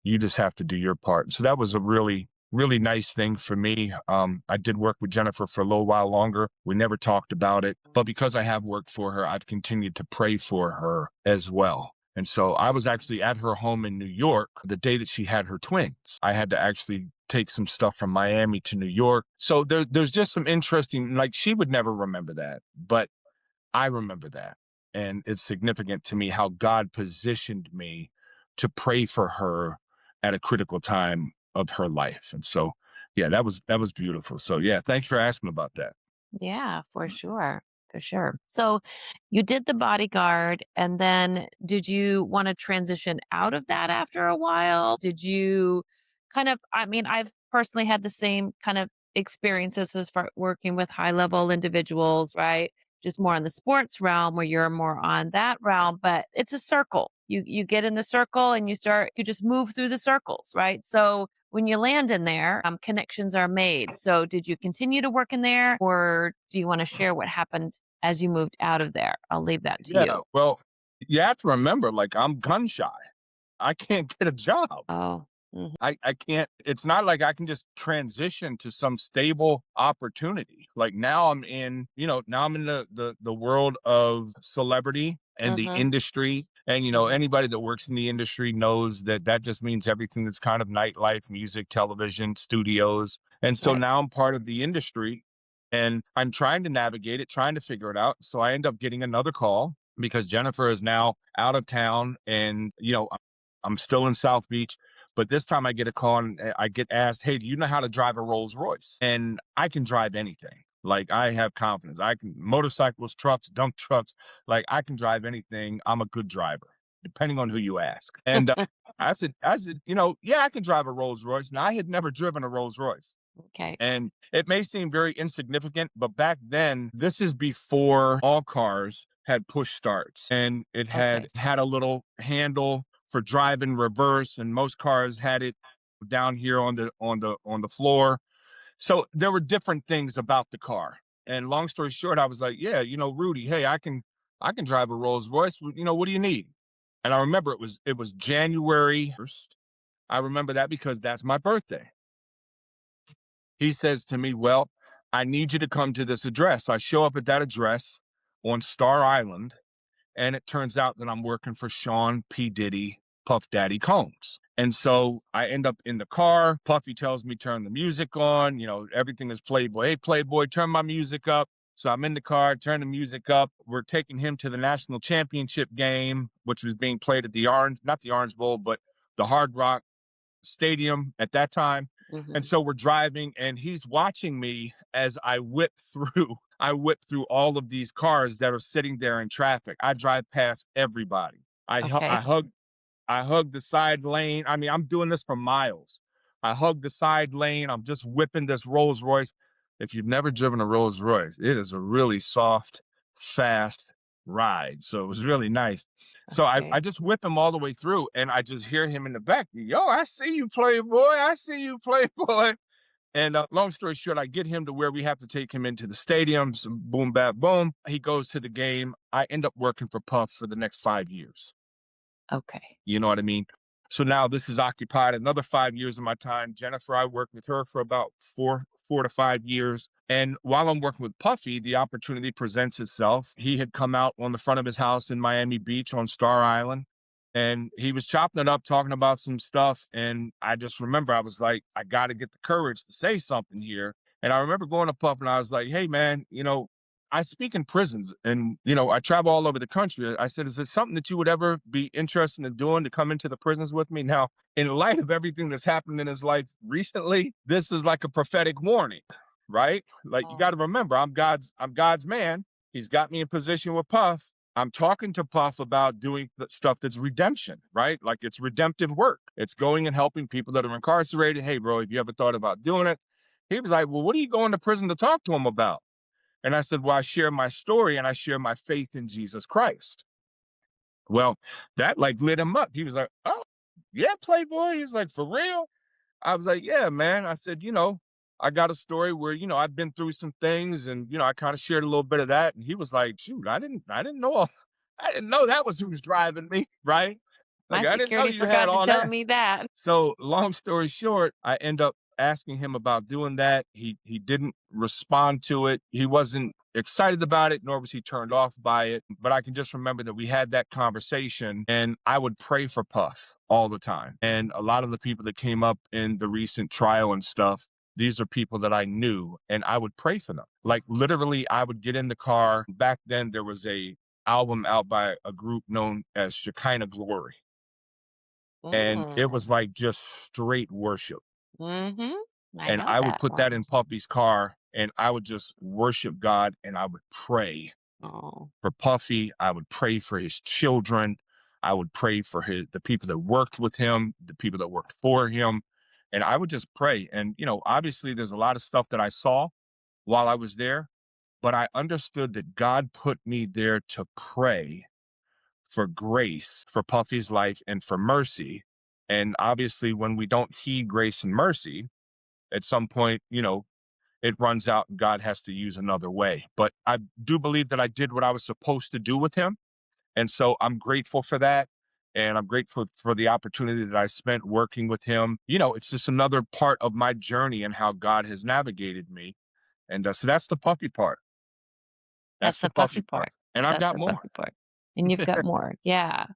You just have to do your part. So that was a really, really nice thing for me. I did work with Jennifer for a little while longer. We never talked about it, but because I have worked for her, I've continued to pray for her as well. And so I was actually at her home in New York the day that she had her twins. I had to actually take some stuff from Miami to New York. So there's just some interesting, like she would never remember that, but I remember that. And it's significant to me how God positioned me to pray for her at a critical time of her life. And so, yeah, that was beautiful. So yeah, thank you for asking about that. Yeah, for sure. For sure. So you did the bodyguard, and then did you want to transition out of that after a while? Did you I mean, I've personally had the same kind of experiences as far working with high level individuals, right? Just more in the sports realm where you're more on that realm, but it's a circle. You get in the circle and you just move through the circles, right? So when you land in there, connections are made. So, did you continue to work in there, or do you want to share what happened as you moved out of there? I'll leave that to Yeah. you. Well, you have to remember, like I'm gun shy. I can't get a job. Oh, mhm. I can't, it's not like I can just transition to some stable opportunity. Like now I'm in the world of celebrity and the Mhm. industry. And Mhm. anybody that works in the industry knows that that just means everything that's kind of nightlife, music, television, studios. And so Right. now I'm part of the industry and I'm trying to navigate it, trying to figure it out. So I end up getting another call because Jennifer is now out of town and I'm still in South Beach. But this time I get a call and I get asked, hey, do you know how to drive a Rolls Royce? And I can drive anything. Like I have confidence. I can motorcycles, trucks, dump trucks. Like I can drive anything. I'm a good driver, depending on who you ask. And I said, yeah, I can drive a Rolls Royce. Now I had never driven a Rolls Royce. Okay. And it may seem very insignificant, but back then, this is before all cars had push starts and it Okay. had a little handle for driving reverse and most cars had it down here on the floor. So there were different things about the car. And long story short, I was like, yeah, Rudy, hey, I can drive a Rolls Royce. What do you need? And I remember it was January 1st. I remember that because that's my birthday. He says to me, well, I need you to come to this address. I show up at that address on Star Island, and it turns out that I'm working for Sean P. Diddy, Puff Daddy Combs. And so I end up in the car. Puffy tells me, turn the music on. Everything is Playboy. Hey, Playboy, turn my music up. So I'm in the car, turn the music up. We're taking him to the national championship game, which was being played at not the Orange Bowl, but the Hard Rock Stadium at that time. And Mhm. so we're driving and he's watching me as I whip through I whip through all of these cars that are sitting there in traffic. I drive past everybody. I hu- Okay. I hug I hug the side lane. I mean, I'm doing this for miles. I hug the side lane. I'm just whipping this Rolls Royce. If you've never driven a Rolls Royce, it is a really soft, fast ride. So it was really nice. So I Okay. just whip him all the way through and I just hear him in the back. Yo, I see you, Playboy. I see you, Playboy. And long story short, I get him to where we have to take him into the stadium. So boom, bap, boom. He goes to the game. I end up working for Puff for the next 5 years. Okay. You know what I mean? So now this has occupied another 5 years of my time. Jennifer, I worked with her for about four to 5 years. And while I'm working with Puffy, the opportunity presents itself. He had come out on the front of his house in Miami Beach on Star Island. And he was chopping it up, talking about some stuff. And I just remember I was like, I got to get the courage to say something here. And I remember going to Puff and I was like, hey, man, I speak in prisons and, I travel all over the country. I said, is there something that you would ever be interested in doing to come into the prisons with me? Now, in light of everything that's happened in his life recently, this is like a prophetic warning, right? Like you got to Oh, remember, I'm God's man. He's got me in position with Puff. I'm talking to Puff about doing the stuff that's redemption, right? Like it's redemptive work. It's going and helping people that are incarcerated. Hey, bro, have you ever thought about doing it? He was like, well, what are you going to prison to talk to him about? And I said, well, I share my story and I share my faith in Jesus Christ. Well, that like lit him up. He was like, oh, yeah, Playboy. He was like, for real? I was like, yeah, man. I said, I got a story where, I've been through some things and, I kind of shared a little bit of that. And he was like, shoot, I didn't know, I didn't know that was who was driving me. Right. my Like, I didn't know security you had forgot to all tell that. me that. So long story short, I end up asking him about doing that. He didn't respond to it. He wasn't excited about it, nor was he turned off by it. But I can just remember that we had that conversation and I would pray for Puff all the time. And a lot of the people that came up in the recent trial and stuff, these are people that I knew and I would pray for them. Like literally I would get in the car. Back then there was a album out by a group known as Shekinah Glory. And it was Mm. like just straight worship. I And know I would that put that one. in Puffy's car and I would just worship God and I would pray Oh, for Puffy. I would pray for his children. I would pray for the people that worked with him, the people that worked for him. And I would just pray. And, obviously there's a lot of stuff that I saw while I was there, but I understood that God put me there to pray for grace for Puffy's life and for mercy. And obviously, when we don't heed grace and mercy, at some point, it runs out and God has to use another way. But I do believe that I did what I was supposed to do with him. And so I'm grateful for that. And I'm grateful for the opportunity that I spent working with him. It's just another part of my journey and how God has navigated me. And so that's the puppy part. that's That's the the puffy puppy part. part. And I've That's got the more. puffy part. And you've got more. Yeah.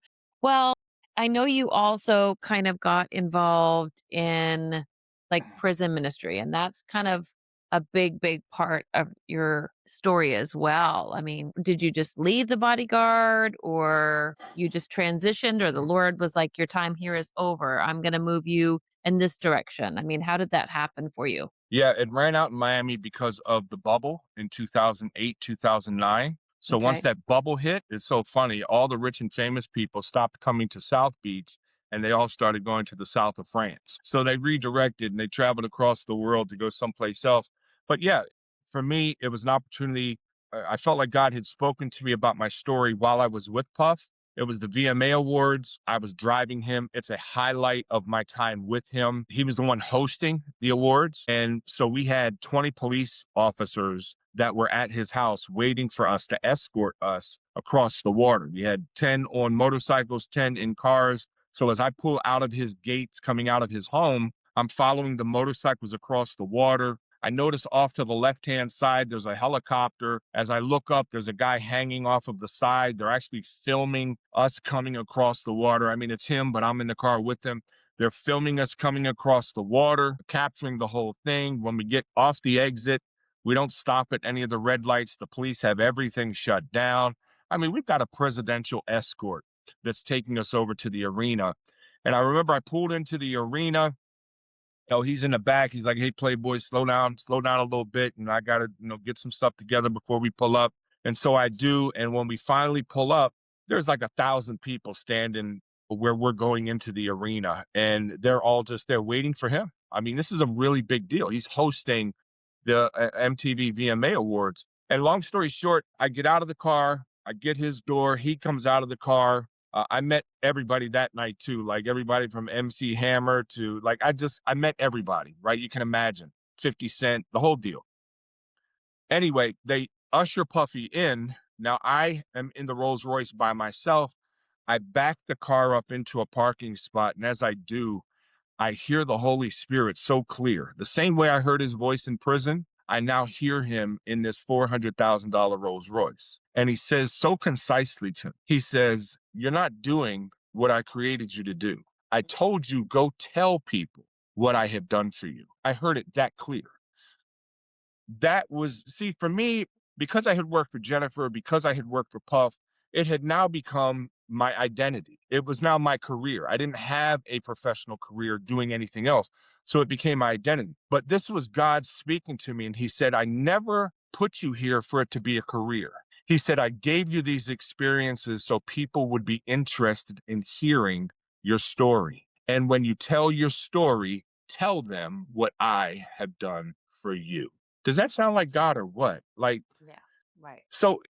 Well, I know you also kind of got involved in like prison ministry, and that's kind of a big, big part of your story as well. I mean, did you just leave the bodyguard or you just transitioned, or the Lord was like, your time here is over? I'm going to move you in this direction. I mean, how did that happen for you? Yeah, it ran out in Miami because of the bubble in 2008, 2009. So once Okay. that bubble hit, it's so funny. All the rich and famous people stopped coming to South Beach and they all started going to the south of France. So they redirected and they traveled across the world to go someplace else. But yeah, for me, it was an opportunity. I felt like God had spoken to me about my story while I was with Puff. It was the VMA Awards. I was driving him. It's a highlight of my time with him. He was the one hosting the awards. And so we had 20 police officers that were at his house waiting for us to escort us across the water. We had 10 on motorcycles, 10 in cars. So as I pull out of his gates coming out of his home, I'm following the motorcycles across the water. I notice off to the left-hand side, there's a helicopter. As I look up, there's a guy hanging off of the side. They're actually filming us coming across the water. I mean, it's him, but I'm in the car with him. They're filming us coming across the water, capturing the whole thing. When we get off the exit, we don't stop at any of the red lights. The police have everything shut down. I mean, we've got a presidential escort that's taking us over to the arena. And I remember I pulled into the arena. He's in the back. He's like, hey, Playboy, slow down a little bit. And I got to, get some stuff together before we pull up. And so I do. And when we finally pull up, there's like 1,000 people standing where we're going into the arena, and they're all just there waiting for him. I mean, this is a really big deal. He's hosting the MTV VMA Awards. And long story short, I get out of the car, I get his door, he comes out of the car. I met everybody that night too, like everybody from MC Hammer to like I met everybody, right? You can imagine 50 Cent, the whole deal. Anyway, they usher Puffy in. Now I am in the Rolls Royce by myself. I back the car up into a parking spot, and as I do, I hear the Holy Spirit so clear. The same way I heard his voice in prison, I now hear him in this $400,000 Rolls Royce. And he says so concisely to me, he says, "You're not doing what I created you to do. I told you, go tell people what I have done for you." I heard it that clear. That was, see, for me, because I had worked for Jennifer, because I had worked for Puff, it had now become my identity. It was now my career. I didn't have a professional career doing anything else. So it became my identity. But this was God speaking to me. And he said, "I never put you here for it to be a career." He said, "I gave you these experiences so people would be interested in hearing your story. And when you tell your story, tell them what I have done for you." Does that sound like God or what? Like, Yeah. Right. so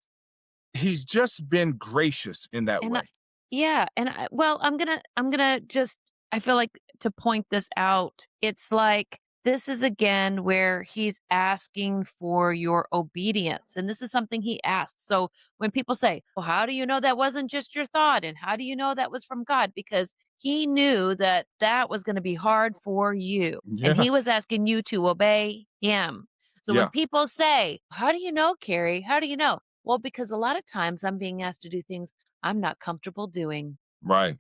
he's just been gracious in that And way. yeah, and well, I'm gonna just I feel like to point this out. It's like this is again where he's asking for your obedience, and this is something he asked. So when people say, "Well, how do you know that wasn't just your thought, and how do you know that was from God?" Because he knew that that was going to be hard for you, and Yeah. he was asking you to obey him. So when Yeah. people say, "How do you know, Carrie? How do you know?" Well, because a lot of times I'm being asked to do things I'm not comfortable doing Right.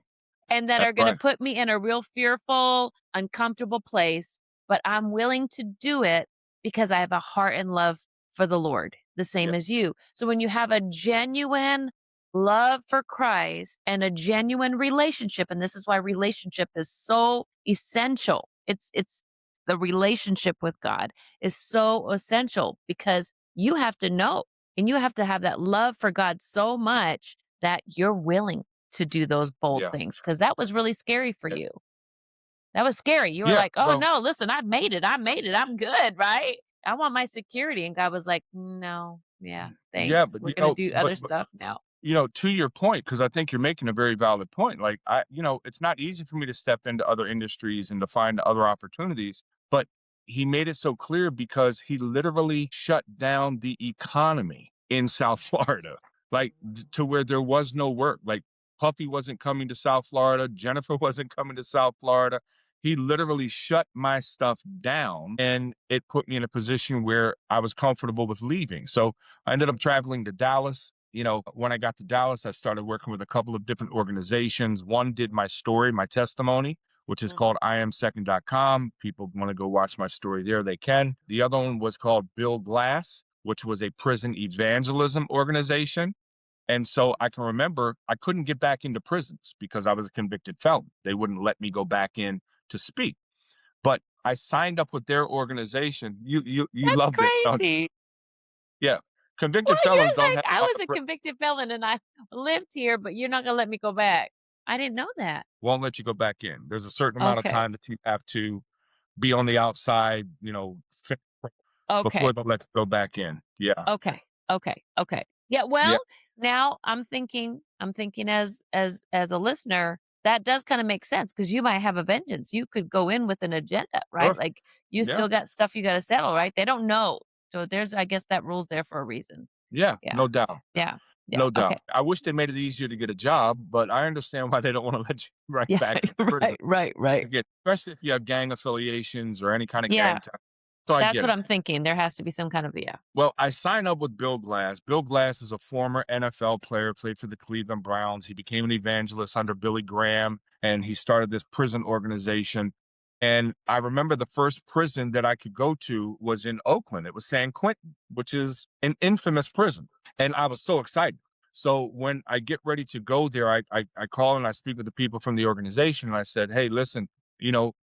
and that That's are gonna right. put me in a real fearful, uncomfortable place, but I'm willing to do it because I have a heart and love for the Lord, the Yeah. same as you. So when you have a genuine love for Christ and a genuine relationship, and this is why relationship is so essential. It's the relationship with God is so essential because you have to know and you have to have that love for God so much that you're willing to do those bold Yeah. things, because that was really scary for Yeah. you. That was scary. You were Yeah. like, "Oh, Well, no, listen, I made it. I made it. I'm good, right? I want my security." And God was like, "No. Yeah, yeah, thanks. but We're gonna do other but stuff now." to your point, because I think you're making a very valid point. Like it's not easy for me to step into other industries and to find other opportunities, but he made it so clear because he literally shut down the economy in South Florida, like to where there was no work. Like Puffy wasn't coming to South Florida, Jennifer wasn't coming to South Florida. He literally shut my stuff down, and it put me in a position where I was comfortable with leaving. So I ended up traveling to Dallas. When I got to Dallas, I started working with a couple of different organizations. One did my story, my testimony, which is Mhm. called iamsecond.com. People want to go watch my story there, they can. The other one was called Bill Glass, which was a prison evangelism organization. And so I can remember I couldn't get back into prisons because I was a convicted felon. They wouldn't let me go back in to speak. But I signed up with their organization. You That's loved it, don't crazy. you? Yeah. Convicted Well, felons you're don't like, have "I a lot was of a convicted felon and I lived here, but you're not gonna let me go back." I didn't know that. won't let you go back in. There's a certain amount of Okay. time that you have to be on the outside, Okay. before they'll let you go back in. Yeah. Okay. Okay. Okay. Yeah, Yeah. well, now I'm thinking as a listener, that does kinda make sense because you might have a vengeance. You could go in with an agenda, right? Sure. Like, you Yeah. still got stuff you gotta settle, right? They don't know. So there's I guess that rule's there for a reason. Yeah. Yeah. No doubt. Yeah. Yeah. No Okay. doubt. I wish they made it easier to get a job, but I understand why they don't want to let you right Yeah. back in prison. Right. Again, especially if you have gang affiliations or any kind of Yeah. gang time. So I That's get what it. I'm thinking. There has to be some kind of yeah. Well, I signed up with Bill Glass. Bill Glass is a former NFL player, played for the Cleveland Browns. He became an evangelist under Billy Graham, and he started this prison organization. And I remember the first prison that I could go to was in Oakland. It was San Quentin, which is an infamous prison. And I was so excited. So when I get ready to go there, I call and I speak with the people from the organization. And I said, "Hey, listen,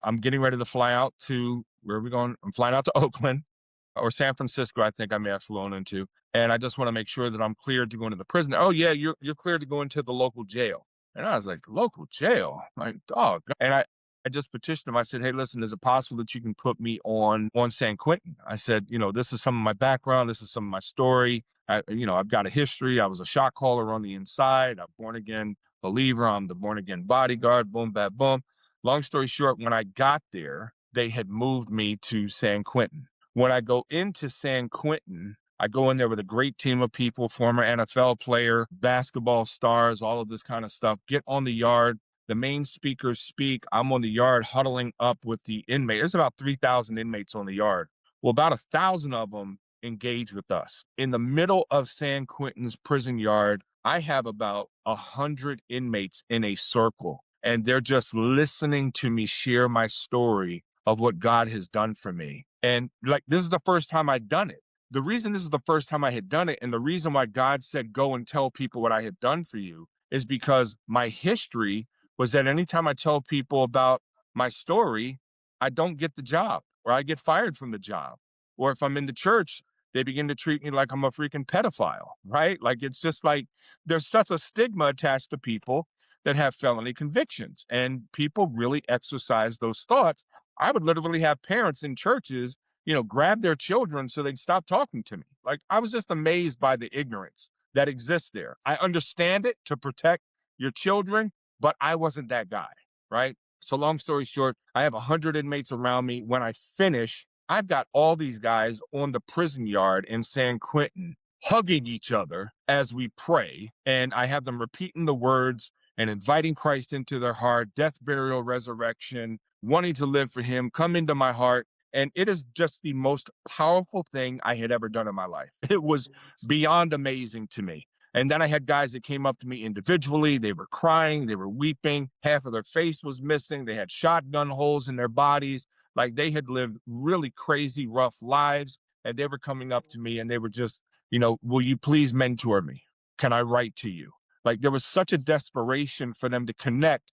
I'm getting ready to fly out to where are we going? I'm flying out to Oakland or San Francisco, I think I may have flown into. And I just want to make sure that I'm cleared to go into the prison." "Oh yeah, you're cleared to go into the local jail." And I was like, "The local jail?" Like, dog. And I just petitioned him. I said, "Hey, listen, is it possible that you can put me on San Quentin?" I said, "This is some of my background. This is some of my story. I've got a history. I was a shot caller on the inside. I'm born again believer. I'm the born again bodyguard. Boom, bad, boom." Long story short, when I got there, they had moved me to San Quentin. When I go into San Quentin, I go in there with a great team of people, former NFL player, basketball stars, all of this kind of stuff. Get on the yard. The main speakers speak. I'm on the yard huddling up with the inmate. There's about 3,000 inmates on the yard. Well, about 1,000 of them engage with us. In the middle of San Quentin's prison yard, I have about 100 inmates in a circle, and they're just listening to me share my story of what God has done for me. And like, this is the first time I'd done it. The reason this is the first time I had done it, and the reason why God said, "Go and tell people what I have done for you," is because my history was that anytime I tell people about my story, I don't get the job, or I get fired from the job. Or if I'm in the church, they begin to treat me like I'm a freaking pedophile, right? Like, it's just like there's such a stigma attached to people that have felony convictions, and people really exercise those thoughts. I would literally have parents in churches, grab their children so they'd stop talking to me. Like, I was just amazed by the ignorance that exists there. I understand it to protect your children, but I wasn't that guy, right? So long story short, I have 100 inmates around me. When I finish, I've got all these guys on the prison yard in San Quentin hugging each other as we pray. And I have them repeating the words and inviting Christ into their heart, death, burial, resurrection, wanting to live for him, come into my heart. And it is just the most powerful thing I had ever done in my life. It was beyond amazing to me. And then I had guys that came up to me individually. They were crying, they were weeping. Half of their face was missing. They had shotgun holes in their bodies. Like, they had lived really crazy, rough lives. And they were coming up to me and they were just, "Will you please mentor me? Can I write to you?" Like, there was such a desperation for them to connect,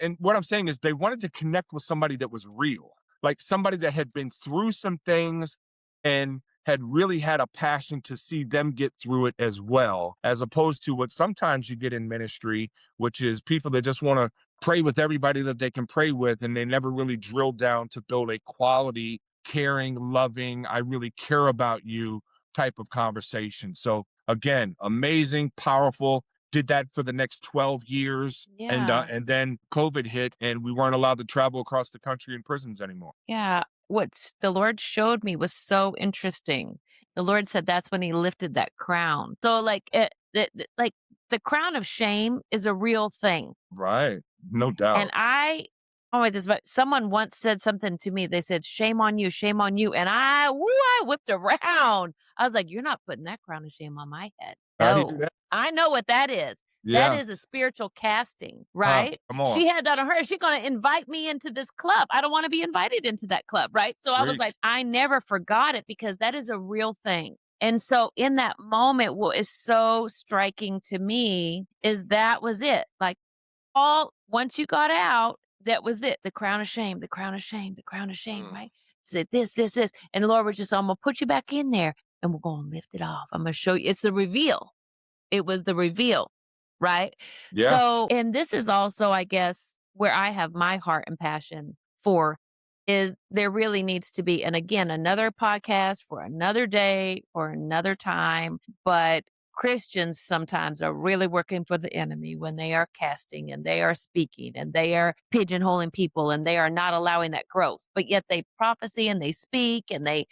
and what I'm saying is they wanted to connect with somebody that was real, like somebody that had been through some things and had really had a passion to see them get through it as well, as opposed to what sometimes you get in ministry, which is people that just want to pray with everybody that they can pray with, and they never really drill down to build a quality, caring, loving, I really care about you type of conversation. So again, amazing, powerful. Did that for the next 12 years. Yeah. And then COVID hit and we weren't allowed to travel across the country in prisons anymore. Yeah. What the Lord showed me was so interesting. The Lord said that's when he lifted that crown. So like the crown of shame is a real thing. Right. No And doubt. oh my this but someone once said something to me. They said, "Shame on you, shame on you." And I whipped around. I was like, "You're not putting that crown of shame on my head. How'd he do No. that? I know what that is. That Yeah. is a spiritual casting, Huh. right?" Come on. She had that on her. She's gonna invite me into this club. I don't want to be invited into that club, right? So I was like, Preach. I never forgot it because that is a real thing. And so in that moment, what is so striking to me is that was it. Like, all once you got out, that was it. The crown of shame, the crown of shame, the crown of shame, Mm. right? Said this. And the Lord was just, "I'm gonna put you back in there and we're gonna lift it off. I'm gonna show you." It's the reveal. It was the reveal, right? Yeah. So, and this is also, I guess, where I have my heart and passion for is there really needs to be, and again, another podcast for another day or another time, but Christians sometimes are really working for the enemy when they are casting and they are speaking and they are pigeonholing people and they are not allowing that growth. But yet they prophecy and they speak and they,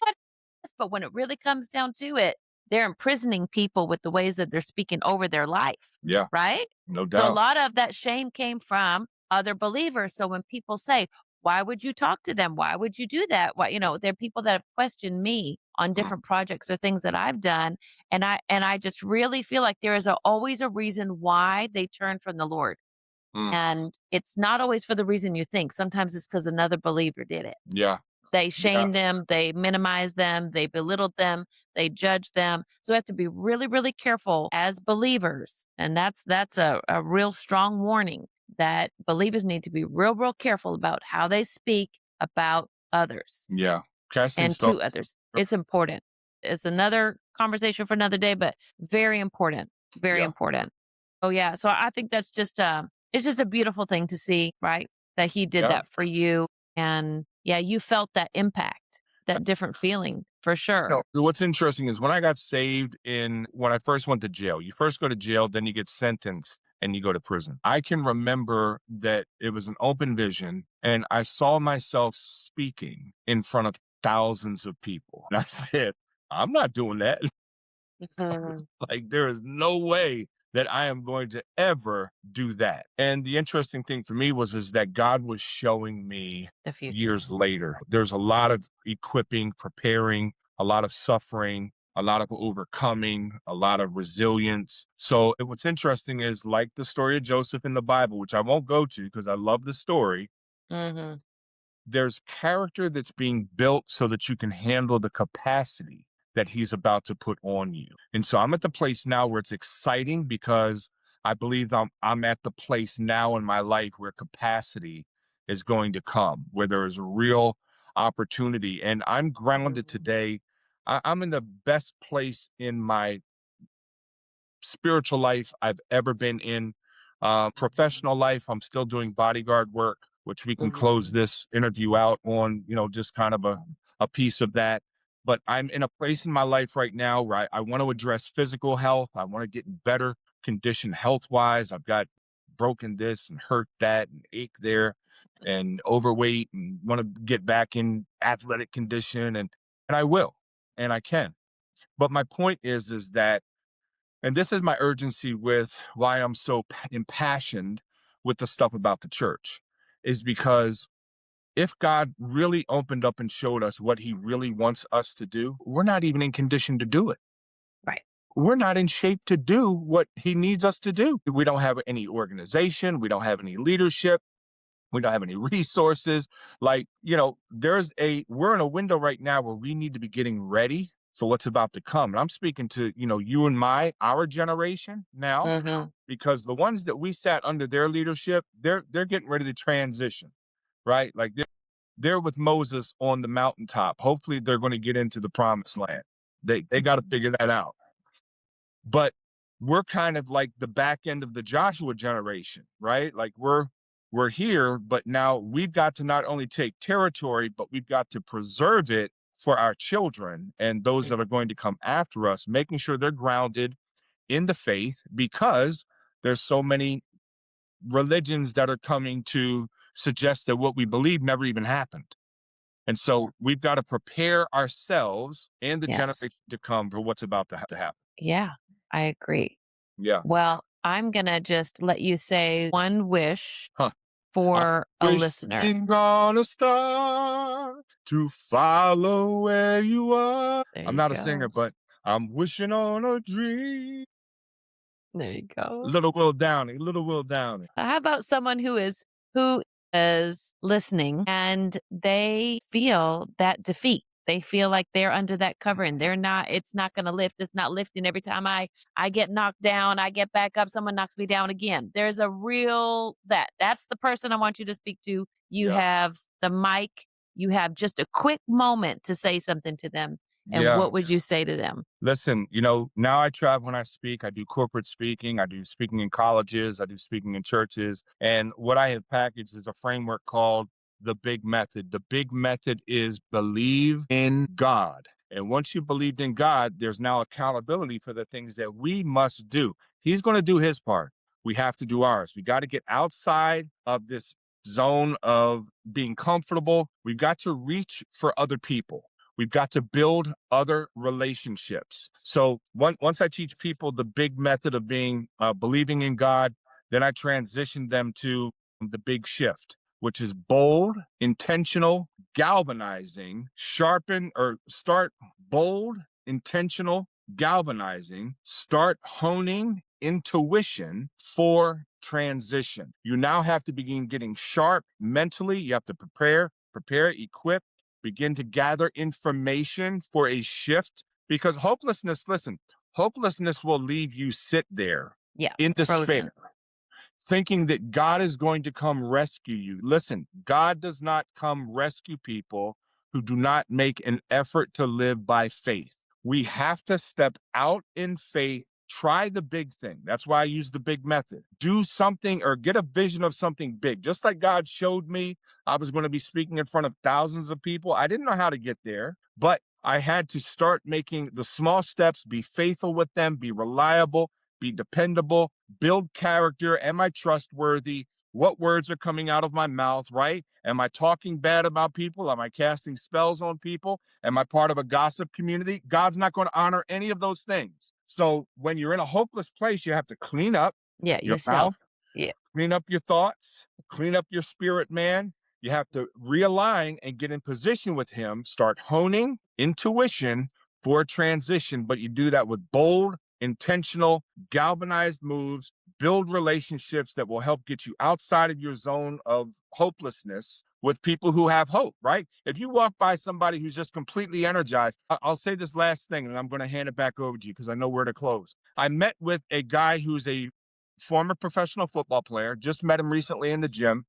but when it really comes down to it, they're imprisoning people with the ways that they're speaking over their life, Yeah. right? No So a doubt. lot of that shame came from other believers. So when people say, "Why would you talk to them? Why would you do that?" Why, there are people that have questioned me on Mm. different projects or things that I've done. And I just really feel like there is always a reason why they turn from the Lord. Mm. And it's not always for the reason you think. Sometimes it's because another believer did it. Yeah. They Yeah. shamed them, they minimized them, they belittled them, they judged them. So we have to be really, really careful as believers. And that's a real strong warning that believers need to be real, real careful about how they speak about others Yeah. Casting and stones. to others. It's important. It's another conversation for another day, but very important. Very Yeah. important. Oh yeah. So I think that's just It's just a beautiful thing to see, right? That he did Yeah. that for you. And yeah, you felt that impact, that different feeling for sure. What's interesting is when I got saved when I first went to jail, you first go to jail, then you get sentenced and you go to prison. I can remember that it was an open vision and I saw myself speaking in front of thousands of people. And I said, I'm not doing that. Mhm. Like, there is no way that I am going to ever do that. And the interesting thing for me is that God was showing me The future. years later. There's a lot of equipping, preparing, a lot of suffering, a lot of overcoming, a lot of resilience. So what's interesting is like the story of Joseph in the Bible, which I won't go to because I love the story. Mhm. There's character that's being built so that you can handle the capacity that he's about to put on you. And so I'm at the place now where it's exciting because I believe I'm at the place now in my life where capacity is going to come, where there is a real opportunity. And I'm grounded Mhm. today. I'm in the best place in my spiritual life I've ever been in. Professional life, I'm still doing bodyguard work, which we can close Mhm. this interview out on, just kind of a piece of that. But I'm in a place in my life right now where I want to address physical health. I want to get in better condition health wise. I've got broken this and hurt that and ache there and overweight and want to get back in athletic condition and I will and I can. But my point is that and this is my urgency with why I'm so impassioned with the stuff about the church, is because if God really opened up and showed us what he really wants us to do, we're not even in condition to do it. Right. We're not in shape to do what he needs us to do. We don't have any organization, we don't have any leadership, we don't have any resources. Like, we're in a window right now where we need to be getting ready for what's about to come. And I'm speaking to, you and our generation now, Mhm. because the ones that we sat under their leadership, they're getting ready to transition, right? Like they're with Moses on the mountaintop. Hopefully they're going to get into the promised land. They got to figure that out. But we're kind of like the back end of the Joshua generation, right? Like we're here, but now we've got to not only take territory, but we've got to preserve it for our children and those that are going to come after us, making sure they're grounded in the faith because there's so many religions that are coming to suggest that what we believe never even happened. And so we've got to prepare ourselves and the Yes. generation to come for what's about to happen. Yeah, I agree. Yeah. Well, I'm gonna just let you say one wish Huh. I'm for a listener. wishing on a star to follow where you are. There I'm you not a singer, go. but I'm wishing on a dream. There you go. Little Will Downing. How about someone who is listening and they feel that defeat? They feel like they're under that covering. They're not, it's not gonna lift. It's not lifting. Every time I get knocked down, I get back up, someone knocks me down again. There's a real that's the person I want you to speak to. You Yeah. have the mic, you have just a quick moment to say something to them. And Yeah. what would you say to them? Listen, now I travel when I speak. I do corporate speaking. I do speaking in colleges. I do speaking in churches. And what I have packaged is a framework called the Big Method. The Big Method is believe in God. And once you believed in God, there's now accountability for the things that we must do. He's going to do his part. We have to do ours. We got to get outside of this zone of being comfortable. We've got to reach for other people. We've got to build other relationships. So once I teach people the big method of being believing in God, then I transition them to the big shift, which is bold, intentional, galvanizing, sharpen or start bold, intentional, galvanizing, start honing intuition for transition. You now have to begin getting sharp mentally. You have to prepare, equip, begin to gather information for a shift because hopelessness will leave you sit there Yeah, in frozen. despair, thinking that God is going to come rescue you. Listen, God does not come rescue people who do not make an effort to live by faith. We have to step out in faith Try the big thing. That's why I use the big method. Do something or get a vision of something big. Just like God showed me I was going to be speaking in front of thousands of people. I didn't know how to get there, but I had to start making the small steps, be faithful with them, be reliable, be dependable, build character. Am I trustworthy? What words are coming out of my mouth, right? Am I talking bad about people? Am I casting spells on people? Am I part of a gossip community? God's not going to honor any of those things. So when you're in a hopeless place, you have to clean up Yeah, your yourself. mouth, Yeah. clean up your thoughts, clean up your spirit, man. You have to realign and get in position with him, start honing intuition for a transition. But you do that with bold, intentional, galvanized moves, build relationships that will help get you outside of your zone of hopelessness with people who have hope, right? If you walk by somebody who's just completely energized, I'll say this last thing and I'm going to hand it back over to you because I know where to close. I met with a guy who's a former professional football player, just met him recently in the gym,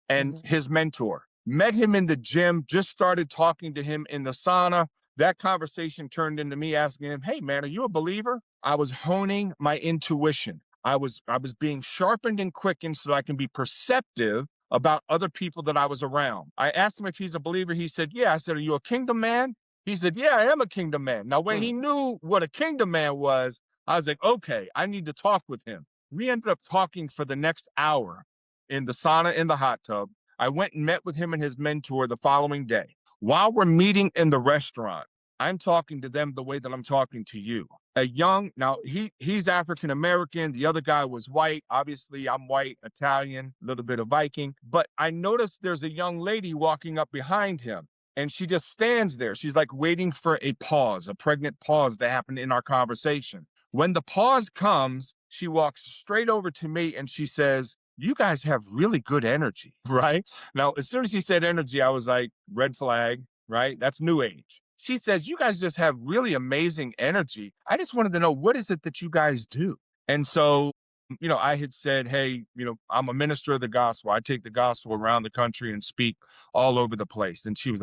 and Mhm. his mentor. Met him in the gym, just started talking to him in the sauna. That conversation turned into me asking him, "Hey man, are you a believer?" I was honing my intuition. I was being sharpened and quickened so that I can be perceptive about other people that I was around. I asked him if he's a believer. He said, "Yeah." I said, "Are you a kingdom man?" He said, "Yeah, I am a kingdom man." Now, when he Mm. knew what a kingdom man was, I was like, okay, I need to talk with him. We ended up talking for the next hour in the sauna in the hot tub. I went and met with him and his mentor the following day. While we're meeting in the restaurant, I'm talking to them the way that I'm talking to you. A young, now he's African American, the other guy was white. Obviously, I'm white, Italian, a little bit of Viking. But I noticed there's a young lady walking up behind him and she just stands there. She's like waiting for a pause, a pregnant pause that happened in our conversation. When the pause comes, she walks straight over to me and she says, "You guys have really good energy," right? Now, as soon as she said energy, I was like, red flag, right? That's new age. She says, "You guys just have really amazing energy. I just wanted to know, what is it that you guys do?" And so, I had said, "Hey, I'm a minister of the gospel. I take the gospel around the country and speak all over the place." And she was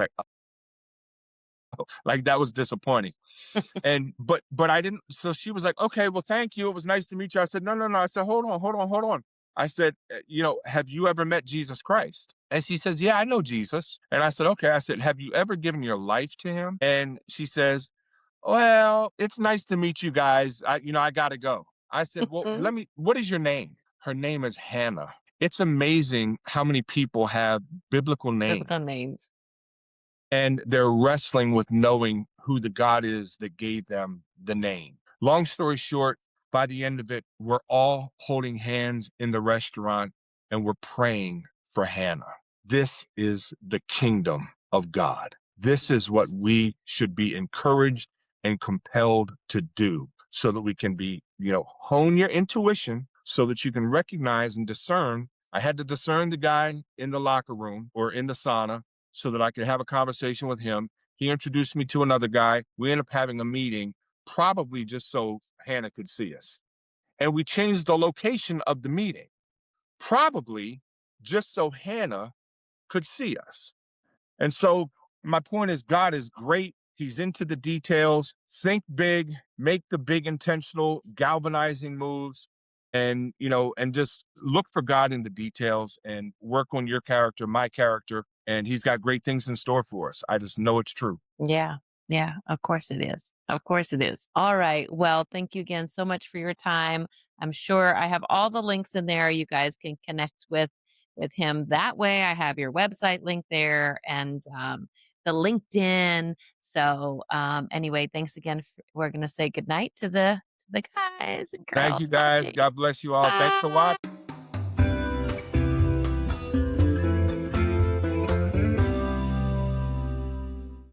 like that was disappointing. And but I didn't, so she was like, "Okay, well, thank you. It was nice to meet you." I said, "No, no, no." I said, "Hold on, hold on, hold on." I said, "Have you ever met Jesus Christ?" And she says, "Yeah, I know Jesus." And I said, "Okay." I said, "Have you ever given your life to him?" And she says, "Well, it's nice to meet you guys. I gotta go." I said, "Well, Mhm. what is your name?" Her name is Hannah. It's amazing how many people have biblical names Biblical names. and they're wrestling with knowing who the God is that gave them the name. Long story short, by the end of it, we're all holding hands in the restaurant and we're praying for Hannah. This is the kingdom of God. This is what we should be encouraged and compelled to do so that we can be, hone your intuition so that you can recognize and discern. I had to discern the guy in the locker room or in the sauna so that I could have a conversation with him. He introduced me to another guy. We ended up having a meeting, probably just so Hannah could see us. And we changed the location of the meeting, probably just so Hannah could see us. And so my point is, God is great. He's into the details. Think big, make the big intentional galvanizing moves and just look for God in the details and work on your character, my character, and he's got great things in store for us. I just know it's true. Yeah. Yeah. Of course it is. Of course it is. All right. Well, thank you again so much for your time. I'm sure I have all the links in there. You guys can connect with him that way. I have your website link there and the LinkedIn. So anyway, thanks again. We're gonna say goodnight to the guys and Thank girls you guys. watching. God bless you all. Thanks for Bye. watching.